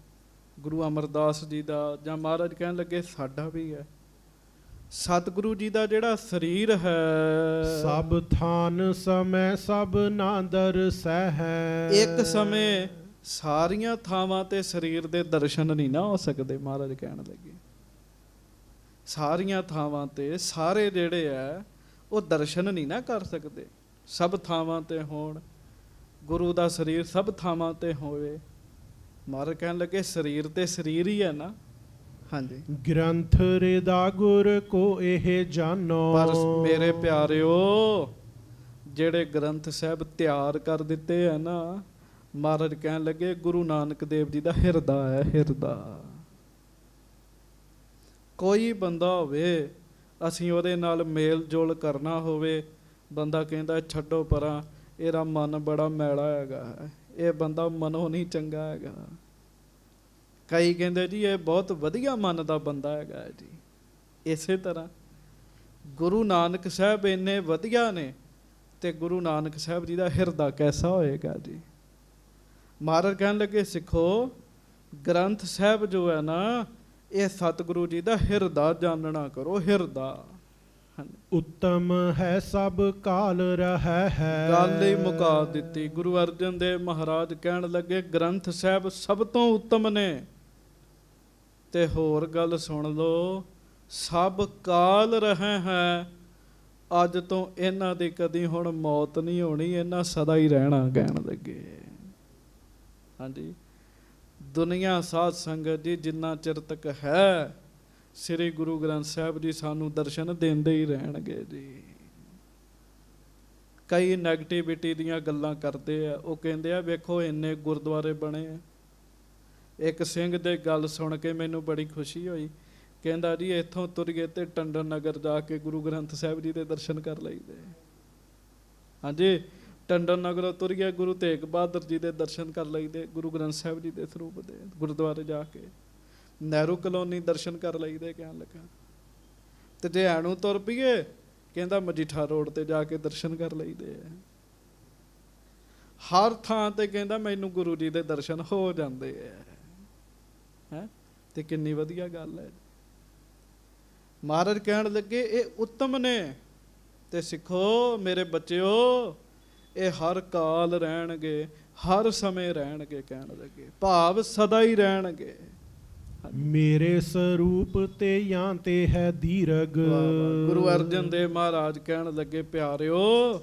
ਗੁਰੂ ਅਮਰਦਾਸ ਜੀ ਦਾ, ਜਾਂ ਮਹਾਰਾਜ ਕਹਿਣ ਲੱਗੇ ਸਾਡਾ ਵੀ ਹੈ, ਸਤਿਗੁਰੂ ਜੀ ਦਾ ਜਿਹੜਾ ਸਰੀਰ ਹੈ, ਸਭ ਥਾਨ ਸਮੈ ਸਭ ਨਾਦਰ ਸਹਿ। ਇੱਕ ਸਮੇਂ ਸਾਰੀਆਂ ਥਾਵਾਂ ਤੇ ਸਰੀਰ ਦੇ ਦਰਸ਼ਨ ਨਹੀਂ ਨਾ ਹੋ ਸਕਦੇ। ਮਹਾਰਾਜ ਕਹਿਣ ਲੱਗੇ ਸਾਰੀਆਂ ਥਾਵਾਂ ਤੇ ਸਾਰੇ ਜਿਹੜੇ ਆ ਉਹ ਦਰਸ਼ਨ ਨਹੀਂ ਨਾ ਕਰ ਸਕਦੇ। ਸਭ ਥਾਵਾਂ ਤੇ ਹੋਣ, ਗੁਰੂ ਦਾ ਸਰੀਰ ਸਭ ਥਾਵਾਂ ਤੇ ਹੋਵੇ। ਮਹਾਰਾਜ ਕਹਿਣ ਲੱਗੇ ਸਰੀਰ ਤੇ ਸਰੀਰ ਹੀ ਹੈ ਨਾ। ਹਾਂਜੀ, ਗ੍ਰੰਥ ਰਿਦਾ ਗੁਰ ਕੋ ਇਹ ਜਾਨੋ। ਪਰ ਮੇਰੇ ਪਿਆਰਿਓ ਜਿਹੜੇ ਗ੍ਰੰਥ ਸਾਹਿਬ ਤਿਆਰ ਕਰ ਦਿੱਤੇ ਹੈ ਨਾ, ਮਹਾਰਾਜ ਕਹਿਣ ਲੱਗੇ ਗੁਰੂ ਨਾਨਕ ਦੇਵ ਜੀ ਦਾ ਹਿਰਦਾ ਹੈ। ਹਿਰਦਾ ਕੋਈ ਬੰਦਾ ਹੋਵੇ ਅਸੀਂ ਉਹਦੇ ਨਾਲ ਮੇਲ ਜੋਲ ਕਰਨਾ ਹੋਵੇ, ਬੰਦਾ ਕਹਿੰਦਾ ਛੱਡੋ ਪਰਾਂ, ਇਹਦਾ ਮਨ ਬੜਾ ਮੈਲਾ ਹੈਗਾ, ਇਹ ਬੰਦਾ ਮਨੋਂ ਨਹੀਂ ਚੰਗਾ ਹੈਗਾ। ਕਈ ਕਹਿੰਦੇ ਜੀ ਇਹ ਬਹੁਤ ਵਧੀਆ ਮਨ ਦਾ ਬੰਦਾ ਹੈਗਾ ਜੀ। ਇਸੇ ਤਰ੍ਹਾਂ ਗੁਰੂ ਨਾਨਕ ਸਾਹਿਬ ਇੰਨੇ ਵਧੀਆ ਨੇ, ਤੇ ਗੁਰੂ ਨਾਨਕ ਸਾਹਿਬ ਜੀ ਦਾ ਹਿਰਦਾ ਕੈਸਾ ਹੋਏਗਾ ਜੀ। ਮਹਾਰਾਜ ਕਹਿਣ ਲੱਗੇ ਸਿੱਖੋ, ਗ੍ਰੰਥ ਸਾਹਿਬ ਜੋ ਹੈ ਨਾ, ਇਹ ਸਤਿਗੁਰੂ ਜੀ ਦਾ ਹਿਰਦਾ ਜਾਣਨਾ ਕਰੋ, ਹਿਰਦਾ। ਉੱਤਮ ਹੈ ਸਭ ਕਾਲ ਰਹਿ ਹੈ। ਗੱਲ ਹੀ ਮੁਕਾ ਦਿੱਤੀ। ਗੁਰੂ ਅਰਜਨ ਦੇਵ ਮਹਾਰਾਜ ਕਹਿਣ ਲੱਗੇ ਗ੍ਰੰਥ ਸਾਹਿਬ ਸਭ ਤੋਂ ਉੱਤਮ ਨੇ, ਤੇ ਹੋਰ ਗੱਲ ਸੁਣ ਲਓ, ਸਭ ਕਾਲ ਰਹੇ ਹੈ। ਅੱਜ ਤੋਂ ਇਹਨਾਂ ਦੀ ਕਦੀ ਹੁਣ ਮੌਤ ਨਹੀਂ ਹੋਣੀ, ਇਹਨਾਂ ਸਦਾ ਹੀ ਰਹਿਣਾ, ਕਹਿਣ ਲੱਗੇ। ਹਾਂਜੀ, ਦੁਨੀਆ ਸਾਧ ਸੰਗਤ ਜੀ ਜਿੰਨਾ ਚਿਰ ਤੱਕ ਹੈ, ਸ੍ਰੀ ਗੁਰੂ ਗ੍ਰੰਥ ਸਾਹਿਬ ਜੀ ਸਾਨੂੰ ਦਰਸ਼ਨ ਦਿੰਦੇ ਹੀ ਰਹਿਣਗੇ ਜੀ। ਕਈ ਨੈਗੇਟਿਵਿਟੀ ਦੀਆਂ ਗੱਲਾਂ ਕਰਦੇ ਆ, ਉਹ ਕਹਿੰਦੇ ਆ ਵੇਖੋ ਇੰਨੇ ਗੁਰਦੁਆਰੇ ਬਣੇ ਆ। ਇੱਕ ਸਿੰਘ ਦੇ ਗੱਲ ਸੁਣ ਕੇ ਮੈਨੂੰ ਬੜੀ ਖੁਸ਼ੀ ਹੋਈ, ਕਹਿੰਦਾ ਜੀ ਇੱਥੋਂ ਤੁਰੀਏ ਤੇ ਟੰਡਨ ਨਗਰ ਜਾ ਕੇ ਗੁਰੂ ਗ੍ਰੰਥ ਸਾਹਿਬ ਜੀ ਦੇ ਦਰਸ਼ਨ ਕਰ ਲਈਦੇ। ਹਾਂਜੀ, ਟੰਡਨ ਨਗਰੋਂ ਤੁਰੀਏ ਗੁਰੂ ਤੇਗ ਬਹਾਦਰ ਜੀ ਦੇ ਦਰਸ਼ਨ ਕਰ ਲਈਦੇ, ਗੁਰੂ ਗ੍ਰੰਥ ਸਾਹਿਬ ਜੀ ਦੇ ਸਰੂਪ ਦੇ ਗੁਰਦੁਆਰੇ ਜਾ ਕੇ। ਨਹਿਰੂ ਕਲੋਨੀ ਦਰਸ਼ਨ ਕਰ ਲਈਦੇ, ਕਹਿਣ ਲੱਗਾ। ਤੇ ਜੇ ਐਨੂੰ ਤੁਰ ਪਈਏ, ਕਹਿੰਦਾ ਮਜੀਠਾ ਰੋਡ ਤੇ ਜਾ ਕੇ ਦਰਸ਼ਨ ਕਰ ਲਈਦੇ ਆ। ਹਰ ਥਾਂ ਤੇ ਕਹਿੰਦਾ ਮੈਨੂੰ ਗੁਰੂ ਜੀ ਦੇ ਦਰਸ਼ਨ ਹੋ ਜਾਂਦੇ ਆ। ਹੈ ਤੇ ਕਿੰਨੀ ਵਧੀਆ ਗੱਲ ਹੈ। ਮਹਾਰਾਜ ਕਹਿਣ ਲੱਗੇ ਇਹ ਉੱਤਮ ਨੇ, ਤੇ ਸਿੱਖੋ ਮੇਰੇ ਬੱਚਿਓ, ਇਹ ਹਰ ਕਾਲ ਰਹਿਣਗੇ, ਹਰ ਸਮੇਂ ਰਹਿਣਗੇ, ਕਹਿਣ ਲੱਗੇ ਭਾਵ ਸਦਾ ਹੀ ਰਹਿਣਗੇ। ਮੇਰੇ ਸਰੂਪ ਤੇ ਜਾਂ ਤੇ ਹੈ ਦੀਰਗ। ਗੁਰੂ ਅਰਜਨ ਦੇਵ ਮਹਾਰਾਜ ਕਹਿਣ ਲੱਗੇ ਪਿਆਰਿਓ,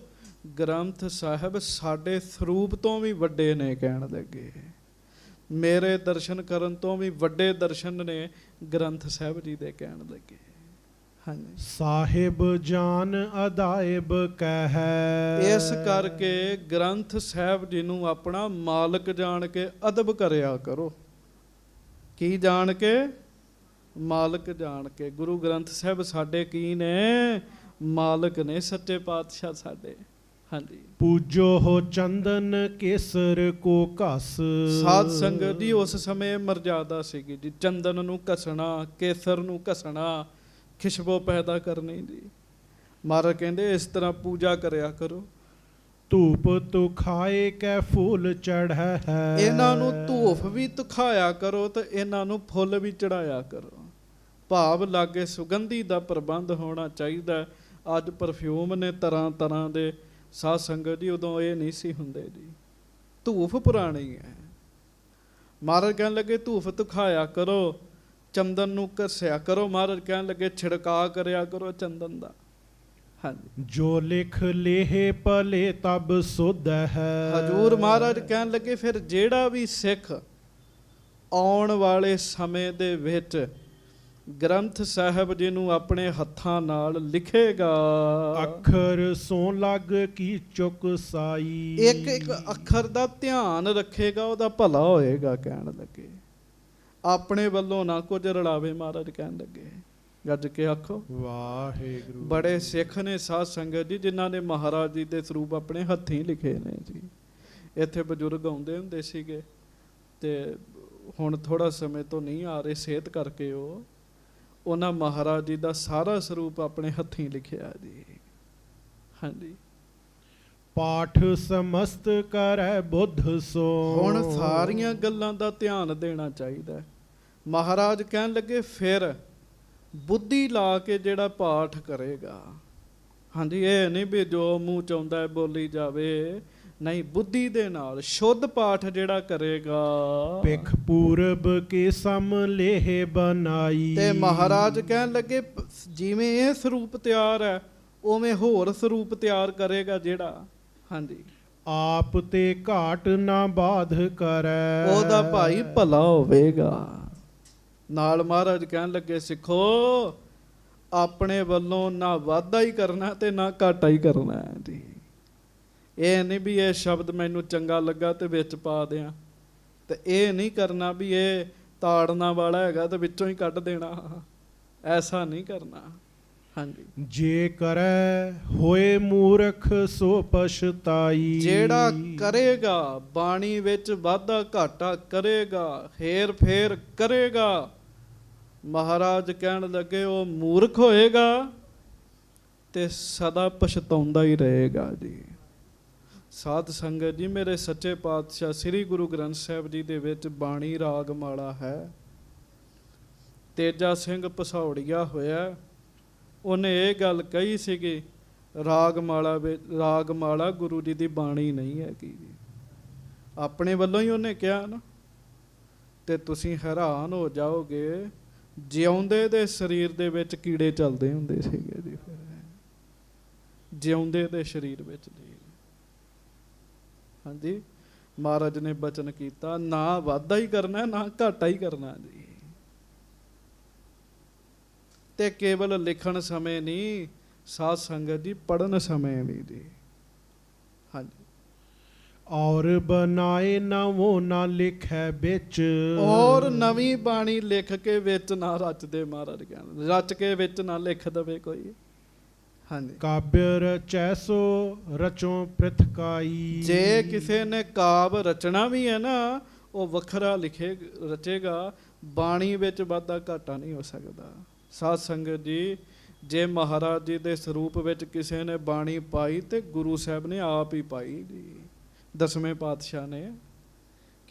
ਗ੍ਰੰਥ ਸਾਹਿਬ ਸਾਡੇ ਸਰੂਪ ਤੋਂ ਵੀ ਵੱਡੇ ਨੇ, ਕਹਿਣ ਲੱਗੇ ਮੇਰੇ ਦਰਸ਼ਨ ਕਰਨ ਤੋਂ ਵੀ ਵੱਡੇ ਦਰਸ਼ਨ ਨੇ ਗ੍ਰੰਥ ਸਾਹਿਬ ਜੀ ਦੇ, ਕਹਿਣ ਲੱਗੇ। ਹਾਂਜੀ, ਸਾਹਿਬ ਜਾਨ ਅਦਾਇਬ ਕਹਿ। ਇਸ ਕਰਕੇ ਗ੍ਰੰਥ ਸਾਹਿਬ ਜੀ ਨੂੰ ਆਪਣਾ ਮਾਲਕ ਜਾਣ ਕੇ ਅਦਬ ਕਰਿਆ ਕਰੋ। ਕੀ ਜਾਣ ਕੇ? ਮਾਲਕ ਜਾਣ ਕੇ। ਗੁਰੂ ਗ੍ਰੰਥ ਸਾਹਿਬ ਸਾਡੇ ਕੀ ਨੇ? ਮਾਲਕ ਨੇ, ਸੱਚੇ ਪਾਤਸ਼ਾਹ ਸਾਡੇ। ਹਾਂਜੀ, ਪੂਜੋ ਹੋ ਚੰਦਨ ਕੇਸਰ ਕੋ ਘਸ। ਸਾਧ ਸੰਗਤ ਜੀ ਉਸ ਸਮੇਂ ਮਰਜ਼ਾਦਾ ਸੀਗੀ ਜੀ, ਚੰਦਨ ਨੂੰ ਘਸਣਾ, ਕੇਸਰ ਨੂੰ ਘਸਣਾ, ਖੁਸ਼ਬੂ ਪੈਦਾ ਕਰਨੀ ਜੀ। ਮਹਾਰਾਜ ਕਹਿੰਦੇ ਇਸ ਤਰ੍ਹਾਂ ਪੂਜਾ ਕਰਿਆ ਕਰੋ। ਧੂਪ ਤੁਖਾਏ ਕੈ ਫੁੱਲ ਚੜ੍ਹੈ ਹੈ। ਇਹਨਾਂ ਨੂੰ ਧੂਫ ਵੀ ਤੁਖਾਇਆ ਕਰੋ ਤੇ ਇਹਨਾਂ ਨੂੰ ਫੁੱਲ ਵੀ ਚੜਾਇਆ ਕਰੋ। ਭਾਵ ਲਾਗੇ ਸੁਗੰਧੀ ਦਾ ਪ੍ਰਬੰਧ ਹੋਣਾ ਚਾਹੀਦਾ। ਅੱਜ ਪਰਫਿਊਮ ਨੇ ਤਰ੍ਹਾਂ ਤਰ੍ਹਾਂ ਦੇ। ਸਾਧ ਸੰਗਤ ਜੀ ਉਦੋਂ ਇਹ ਨਹੀਂ ਸੀ ਹੁੰਦੇ ਜੀ, ਧੂਫ ਪੁਰਾਣੀ ਹੈ। ਮਹਾਰਾਜ ਕਹਿਣ ਲੱਗੇ ਧੂਫ ਤੁਖਾਇਆ ਕਰੋ, ਚੰਦਨ ਨੂੰ ਘਸਿਆ ਕਰੋ। ਮਹਾਰਾਜ ਕਹਿਣ ਲੱਗੇ ਛਿੜਕਾ ਕਰਿਆ ਕਰੋ ਚੰਦਨ ਦਾ। ਹਾਂਜੀ, ਜੋ ਲਿਖ ਲੇਹ ਭਲੇ ਤਬ ਸੁਧ ਹੈ। ਹਜੂਰ ਮਹਾਰਾਜ ਕਹਿਣ ਲੱਗੇ ਫਿਰ ਜਿਹੜਾ ਵੀ ਸਿੱਖ ਆਉਣ ਵਾਲੇ ਸਮੇਂ ਦੇ ਵਿੱਚ ਗ੍ਰੰਥ ਸਾਹਿਬ ਜੀ ਨੂੰ ਆਪਣੇ ਹੱਥਾਂ ਨਾਲ ਲਿਖੇਗਾ, ਅੱਖਰ ਸੋ ਲੱਗ ਕੀ ਚੁੱਕ ਸਾਈ। ਇੱਕ ਇੱਕ ਅੱਖਰ ਦਾ ਧਿਆਨ ਰੱਖੇਗਾ, ਉਹਦਾ ਭਲਾ ਹੋਏਗਾ। ਕਹਿਣ ਲੱਗੇ ਆਪਣੇ ਵੱਲੋਂ ਨਾ ਕੁਝ ਰਲਾਵੇ। ਮਹਾਰਾਜ ਕਹਿਣ ਲੱਗੇ ਗੱਜ ਕੇ ਆਖੋ ਵਾਹਿਗੁਰੂ। ਬੜੇ ਸਿੱਖ ਨੇ ਸਾਧ ਸੰਗਤ ਜੀ ਜਿਨ੍ਹਾਂ ਨੇ ਮਹਾਰਾਜ ਜੀ ਦੇ ਸਰੂਪ ਆਪਣੇ ਹੱਥੀਂ ਲਿਖੇ ਨੇ ਜੀ। ਇੱਥੇ ਬਜ਼ੁਰਗ ਆਉਂਦੇ ਹੁੰਦੇ ਸੀਗੇ, ਤੇ ਹੁਣ ਥੋੜਾ ਸਮੇਂ ਤੋਂ ਨਹੀਂ ਆ ਰਹੇ ਸਿਹਤ ਕਰਕੇ। ਉਹਨਾਂ ਮਹਾਰਾਜ ਜੀ ਦਾ ਸਾਰਾ ਸਰੂਪ ਆਪਣੇ ਹੱਥੀਂ ਲਿਖਿਆ ਜੀ। ਹਾਂਜੀ, ਪਾਠ ਸਮਸਤ ਕਰੈ ਬੁੱਧ ਸੋ। ਹੁਣ ਸਾਰੀਆਂ ਗੱਲਾਂ ਦਾ ਧਿਆਨ ਦੇਣਾ ਚਾਹੀਦਾ। ਮਹਾਰਾਜ ਕਹਿਣ ਲੱਗੇ ਫਿਰ ਬੁੱਧੀ ਲਾ ਕੇ ਜਿਹੜਾ ਪਾਠ ਕਰੇਗਾ। ਹਾਂਜੀ, ਇਹ ਨਹੀਂ ਵੀ ਜੋ ਮੂੰਹ ਚ ਆਉਂਦਾ ਬੋਲੀ ਜਾਵੇ, ਨਹੀਂ, ਬੁੱਧੀ ਦੇ ਨਾਲ ਸ਼ੁੱਧ ਪਾਠ ਜਿਹੜਾ ਕਰੇਗਾ। ਪਿਖ ਪੂਰਬ ਕੇ ਸਮ ਲੇਹ ਬਨਾਈ। ਤੇ ਮਹਾਰਾਜ ਕਹਿਣ ਲੱਗੇ ਜਿਵੇਂ ਇਹ ਸਰੂਪ ਤਿਆਰ ਹੈ ਉਵੇਂ ਹੋਰ ਸਰੂਪ ਤਿਆਰ ਕਰੇਗਾ ਜਿਹੜਾ। ਹਾਂਜੀ, ਆਪ ਤੇ ਘਾਟ ਨਾ ਬਾਧ ਕਰੈ। ਉਹਦਾ ਭਾਈ ਭਲਾ ਹੋਵੇਗਾ। ਨਾਲ ਮਹਾਰਾਜ ਕਹਿਣ ਲੱਗੇ ਸਿੱਖੋ ਆਪਣੇ ਵੱਲੋਂ ਨਾ ਵਾਧਾ ਹੀ ਕਰਨਾ ਤੇ ਨਾ ਘਾਟਾ ਹੀ ਕਰਨਾ ਹੈ ਜੀ। ਇਹ ਨਹੀਂ ਵੀ ਇਹ ਸ਼ਬਦ ਮੈਨੂੰ ਚੰਗਾ ਲੱਗਾ ਤੇ ਵਿੱਚ ਪਾ ਦਿਆਂ, ਤੇ ਇਹ ਨਹੀਂ ਕਰਨਾ ਵੀ ਇਹ ਤਾੜਨਾ ਵਾਲਾ ਹੈਗਾ ਤੇ ਵਿੱਚੋਂ ਹੀ ਕੱਢ ਦੇਣਾ। ਐਸਾ ਨਹੀਂ ਕਰਨਾ। ਹਾਂਜੀ। ਜੇ ਕਰੈ ਹੋਏ ਮੂਰਖ ਸੋ ਪਛਤਾਈ। ਜਿਹੜਾ ਕਰੇਗਾ ਬਾਣੀ ਵਿੱਚ ਵਾਧਾ ਘਾਟਾ ਕਰੇਗਾ, ਹੇਰ ਫੇਰ ਕਰੇਗਾ, ਮਹਾਰਾਜ ਕਹਿਣ ਲੱਗੇ ਉਹ ਮੂਰਖ ਹੋਏਗਾ ਤੇ ਸਦਾ ਪਛਤਾਉਂਦਾ ਹੀ ਰਹੇਗਾ ਜੀ। ਸਾਧ ਸੰਗਤ ਜੀ, ਮੇਰੇ ਸੱਚੇ ਪਾਤਸ਼ਾਹ ਸ੍ਰੀ ਗੁਰੂ ਗ੍ਰੰਥ ਸਾਹਿਬ ਜੀ ਦੇ ਵਿੱਚ ਬਾਣੀ ਰਾਗ ਮਾਲਾ ਹੈ। ਤੇਜਾ ਸਿੰਘ ਪਸੌੜੀਆ ਹੋਇਆ, ਉਹਨੇ ਇਹ ਗੱਲ ਕਹੀ ਸੀਗੀ, ਰਾਗ ਮਾਲਾ ਗੁਰੂ ਜੀ ਦੀ ਬਾਣੀ ਨਹੀਂ ਹੈਗੀ ਜੀ। ਆਪਣੇ ਵੱਲੋਂ ਹੀ ਉਹਨੇ ਕਿਹਾ ਨਾ, ਤੇ ਤੁਸੀਂ ਹੈਰਾਨ ਹੋ ਜਾਓਗੇ, ਜਿਉਂਦੇ ਦੇ ਸਰੀਰ ਦੇ ਵਿੱਚ ਕੀੜੇ ਚੱਲਦੇ ਹੁੰਦੇ ਸੀਗੇ ਜੀ। ਫਿਰ ਜਿਉਂਦੇ ਦੇ ਸਰੀਰ ਵਿੱਚ ਜੀ, ਹਾਂਜੀ, ਮਹਾਰਾਜ ਨੇ ਬਚਨ ਕੀਤਾ, ਨਾ ਵਾਧਾ ਹੀ ਕਰਨਾ ਨਾ ਘਾਟਾ ਹੀ ਕਰਨਾ ਜੀ। ਤੇ ਕੇਵਲ ਲਿਖਣ ਸਮੇਂ ਨਹੀਂ ਸਾਧ ਸੰਗਤ ਜੀ, ਪੜਨ ਸਮੇਂ ਵੀ ਜੀ। ਹਾਂਜੀ। ਔਰ ਬਣਾਏ ਨਵੋ ਨਾ ਲਿਖੈ ਵਿੱਚ। ਔਰ ਨਵੀਂ ਬਾਣੀ ਲਿਖ ਕੇ ਵਿੱਚ ਨਾ ਰਚਦੇ, ਮਹਾਰਾਜ ਕਹਿੰਦੇ, ਰਚ ਕੇ ਵਿੱਚ ਨਾ ਲਿਖ ਦਵੇ ਕੋਈ। ਹਾਂਜੀ। ਕਾਬਿ ਰਚੈ ਸੋ ਰਚੋ ਪ੍ਰਿਥਕਾਈ। ਜੇ ਕਿਸੇ ਨੇ ਕਾਵਿ ਰਚਣਾ ਵੀ ਹੈ ਨਾ, ਉਹ ਵੱਖਰਾ ਰਚੇਗਾ, ਬਾਣੀ ਵਿੱਚ ਵਾਧਾ ਘਾਟਾ ਨਹੀਂ ਹੋ ਸਕਦਾ। ਸਾਧ ਸੰਗਤ ਜੀ, ਜੇ ਮਹਾਰਾਜ ਜੀ ਦੇ ਸਰੂਪ ਵਿੱਚ ਕਿਸੇ ਨੇ ਬਾਣੀ ਪਾਈ ਤੇ ਗੁਰੂ ਸਾਹਿਬ ਨੇ ਆਪ ਹੀ ਪਾਈ ਜੀ, ਦਸਵੇਂ ਪਾਤਸ਼ਾਹ ਨੇ,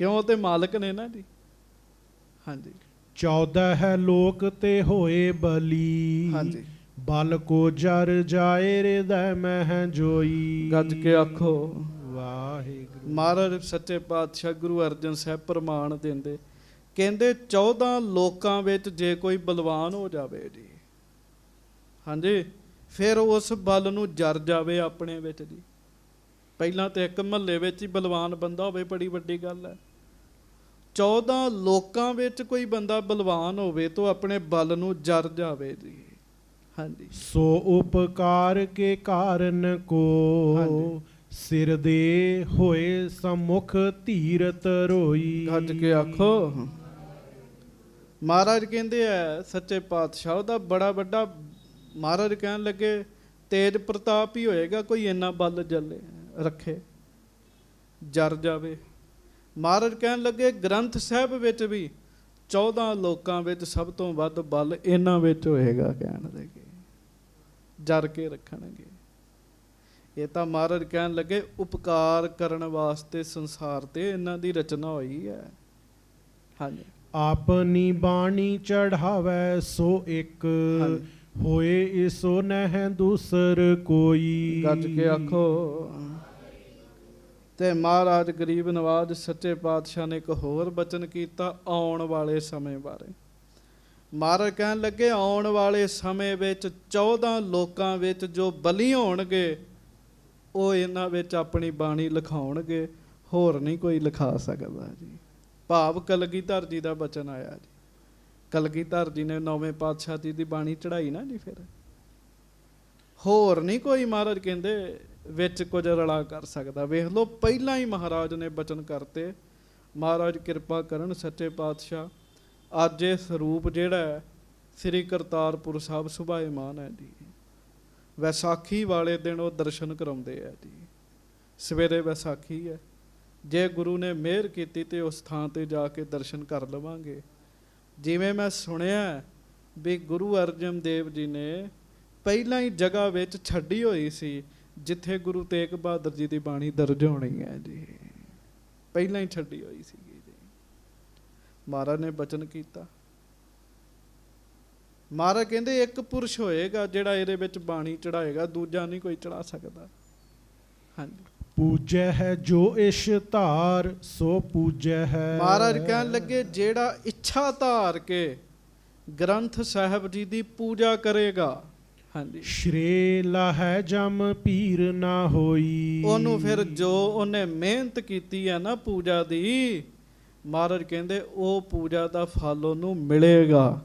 ਕਿਉਂ? ਤੇ ਮਾਲਕ ਨੇ ਨਾ ਜੀ। ਹਾਂਜੀ। 14 ਹੈ ਲੋਕ ਤੇ ਹੋਏ ਬਲੀ। ਹਾਂਜੀ। ਬਲ ਕੋ ਜਰ ਜਾਏ ਹਿਰਦੈ ਮਹਿ ਜੋਈ। ਗੱਜ ਕੇ ਆਖੋ ਵਾਹਿਗੁਰੂ। ਮਹਾਰਾਜ ਸੱਚੇ ਪਾਤਸ਼ਾਹ ਗੁਰੂ ਅਰਜਨ ਸਾਹਿਬ ਪ੍ਰਮਾਣ ਦਿੰਦੇ, ਕਹਿੰਦੇ 14 ਲੋਕਾਂ ਵਿੱਚ ਜੇ ਕੋਈ ਬਲਵਾਨ ਹੋ ਜਾਵੇ ਜੀ, ਹਾਂਜੀ, ਫਿਰ ਉਸ ਬਲ ਨੂੰ ਜਰ ਜਾਵੇ ਆਪਣੇ ਵਿੱਚ ਜੀ। ਪਹਿਲਾਂ ਤੇ ਇੱਕ ਮਹੱਲੇ ਵਿੱਚ ਹੀ ਬਲਵਾਨ ਬੰਦਾ ਹੋਵੇ, ਬੜੀ ਵੱਡੀ ਗੱਲ ਹੈ। 14 ਲੋਕਾਂ ਵਿੱਚ ਕੋਈ ਬੰਦਾ ਬਲਵਾਨ ਹੋਵੇ ਤਾਂ ਆਪਣੇ ਬਲ ਨੂੰ ਜਰ ਜਾਵੇ ਜੀ। ਹਾਂਜੀ। ਸੋ ਉਪਕਾਰ ਕੇ ਕਾਰਨ ਕੋ। ਹਾਂਜੀ। ਸਿਰ ਦੇ ਹੋਏ ਸਮੁਖ ਧੀਰਤ ਰੋਈ। ਗੱਜ ਕੇ ਆਖੋ। ਮਹਾਰਾਜ ਕਹਿੰਦੇ ਆ ਸੱਚੇ ਪਾਤਸ਼ਾਹ, ਉਹਦਾ ਬੜਾ ਵੱਡਾ, ਮਹਾਰਾਜ ਕਹਿਣ ਲੱਗੇ, ਤੇਜ ਪ੍ਰਤਾਪ ਹੀ ਹੋਏਗਾ ਕੋਈ ਇੰਨਾ ਬਲ ਜਲੇ ਰੱਖੇ, ਜਰ ਜਾਵੇ। ਮਹਾਰਾਜ ਕਹਿਣ ਲੱਗੇ, ਗ੍ਰੰਥ ਸਾਹਿਬ ਵਿੱਚ ਵੀ 14 ਲੋਕਾਂ ਵਿੱਚ ਸਭ ਤੋਂ ਵੱਧ ਬਲ ਇਹਨਾਂ ਵਿੱਚ ਹੋਏਗਾ, ਕਹਿਣ ਲੱਗੇ, ਜਰ ਕੇ ਰੱਖਣਗੇ। ਇਹ ਤਾਂ ਮਹਾਰਾਜ ਕਹਿਣ ਲੱਗੇ, ਉਪਕਾਰ ਕਰਨ ਵਾਸਤੇ ਸੰਸਾਰ ਤੇ ਇਹਨਾਂ ਦੀ ਰਚਨਾ ਹੋਈ ਹੈ। ਹਾਂਜੀ। ਆਪਨੀ ਬਾਣੀ ਚੜਾਵੈ ਸੋ ਇੱਕ। ਹੋਏ ਇਸੋ ਨਹਿ ਦੂਸਰ ਕੋਈ। ਗੱਜ ਕੇ ਆਖੋ। ਤੇ ਮਹਾਰਾਜ ਗਰੀਬ ਨਵਾਜ ਸੱਚੇ ਪਾਤਸ਼ਾਹ ਨੇ ਇੱਕ ਹੋਰ ਬਚਨ ਕੀਤਾ ਆਉਣ ਵਾਲੇ ਸਮੇਂ ਬਾਰੇ। ਮਹਾਰਾਜ ਕਹਿਣ ਲੱਗੇ, ਆਉਣ ਵਾਲੇ ਸਮੇਂ ਵਿੱਚ 14 ਲੋਕਾਂ ਵਿੱਚ ਜੋ ਬਲੀ ਹੋਣਗੇ, ਉਹ ਇਹਨਾਂ ਵਿੱਚ ਆਪਣੀ ਬਾਣੀ ਲਿਖਾਉਣਗੇ, ਹੋਰ ਨਹੀਂ ਕੋਈ ਲਿਖਾ ਸਕਦਾ ਜੀ। ਭਾਵ ਕਲਗੀਧਰ ਜੀ ਦਾ ਬਚਨ ਆਇਆ ਜੀ। ਕਲਗੀਧਰ ਜੀ ਨੇ 9ਵੇਂ ਪਾਤਸ਼ਾਹ ਜੀ ਦੀ ਬਾਣੀ ਚੜਾਈ ਨਾ ਜੀ, ਫਿਰ ਹੋਰ ਨਹੀਂ ਕੋਈ, ਮਹਾਰਾਜ ਕਹਿੰਦੇ, ਵਿੱਚ ਕੁਝ ਰਲਾ ਕਰ ਸਕਦਾ। ਵੇਖ ਲਓ, ਪਹਿਲਾਂ ਹੀ ਮਹਾਰਾਜ ਨੇ ਬਚਨ ਕਰਤੇ। ਮਹਾਰਾਜ ਕਿਰਪਾ ਕਰਨ ਸੱਚੇ ਪਾਤਸ਼ਾਹ, ਅੱਜ ਇਹ ਸਰੂਪ ਜਿਹੜਾ ਹੈ ਸ੍ਰੀ ਕਰਤਾਰਪੁਰ ਸਾਹਿਬ ਸੁਭਾਏਮਾਨ ਹੈ ਜੀ। ਵਿਸਾਖੀ ਵਾਲੇ ਦਿਨ ਉਹ ਦਰਸ਼ਨ ਕਰਾਉਂਦੇ ਆ ਜੀ। ਸਵੇਰੇ ਵਿਸਾਖੀ ਹੈ, ਜੇ ਗੁਰੂ ਨੇ ਮਿਹਰ ਕੀਤੀ ਤੇ ਉਸ ਥਾਂ ਤੇ ਜਾ ਕੇ ਦਰਸ਼ਨ ਕਰ ਲਵਾਂਗੇ। ਜਿਵੇਂ ਮੈਂ ਸੁਣਿਆ ਵੀ ਗੁਰੂ ਅਰਜਨ ਦੇਵ ਜੀ ਨੇ ਪਹਿਲਾਂ ਹੀ ਜਗ੍ਹਾ ਵਿੱਚ ਛੱਡੀ ਹੋਈ ਸੀ ਜਿੱਥੇ ਗੁਰੂ ਤੇਗ ਬਹਾਦਰ ਜੀ ਦੀ ਬਾਣੀ ਦਰਜ ਹੋਣੀ ਹੈ ਜੀ, ਪਹਿਲਾਂ ਹੀ ਛੱਡੀ ਹੋਈ ਸੀਗੀ ਜੀ। ਮਹਾਰਾਜ ਨੇ ਬਚਨ ਕੀਤਾ। ਮਹਾਰਾਜ ਕਹਿੰਦੇ, ਇੱਕ ਪੁਰਸ਼ ਹੋਏਗਾ ਜਿਹੜਾ ਇਹਦੇ ਵਿੱਚ ਬਾਣੀ ਚੜਾਏਗਾ, ਦੂਜਾ ਨਹੀਂ ਕੋਈ ਚੜਾ ਸਕਦਾ। ਹਾਂਜੀ। ਪੂਜੈ ਹੈ ਜੋ ਇਸ਼ ਧਾਰ ਸੋ ਪੂਜੈ ਹੈ। ਮਹਾਰਾਜ ਕਹਿਣ ਲੱਗੇ, ਜਿਹੜਾ ਇੱਛਾ ਧਾਰ ਕੇ ਗ੍ਰੰਥ ਸਾਹਿਬ ਜੀ ਦੀ ਪੂਜਾ ਕਰੇਗਾ, ਹਾਂਜੀ, ਸ਼੍ਰੇ ਲਾਹੈ ਜਮ ਪੀਰ ਨਾ ਹੋਈ। ਉਹਨੂੰ ਫਿਰ ਜੋ ਉਹਨੇ ਮਿਹਨਤ ਕੀਤੀ ਹੈ ਨਾ ਪੂਜਾ ਦੀ, ਮਹਾਰਾਜ ਕਹਿੰਦੇ ਉਹ ਪੂਜਾ ਦਾ ਫਲ ਉਹਨੂੰ ਮਿਲੇਗਾ।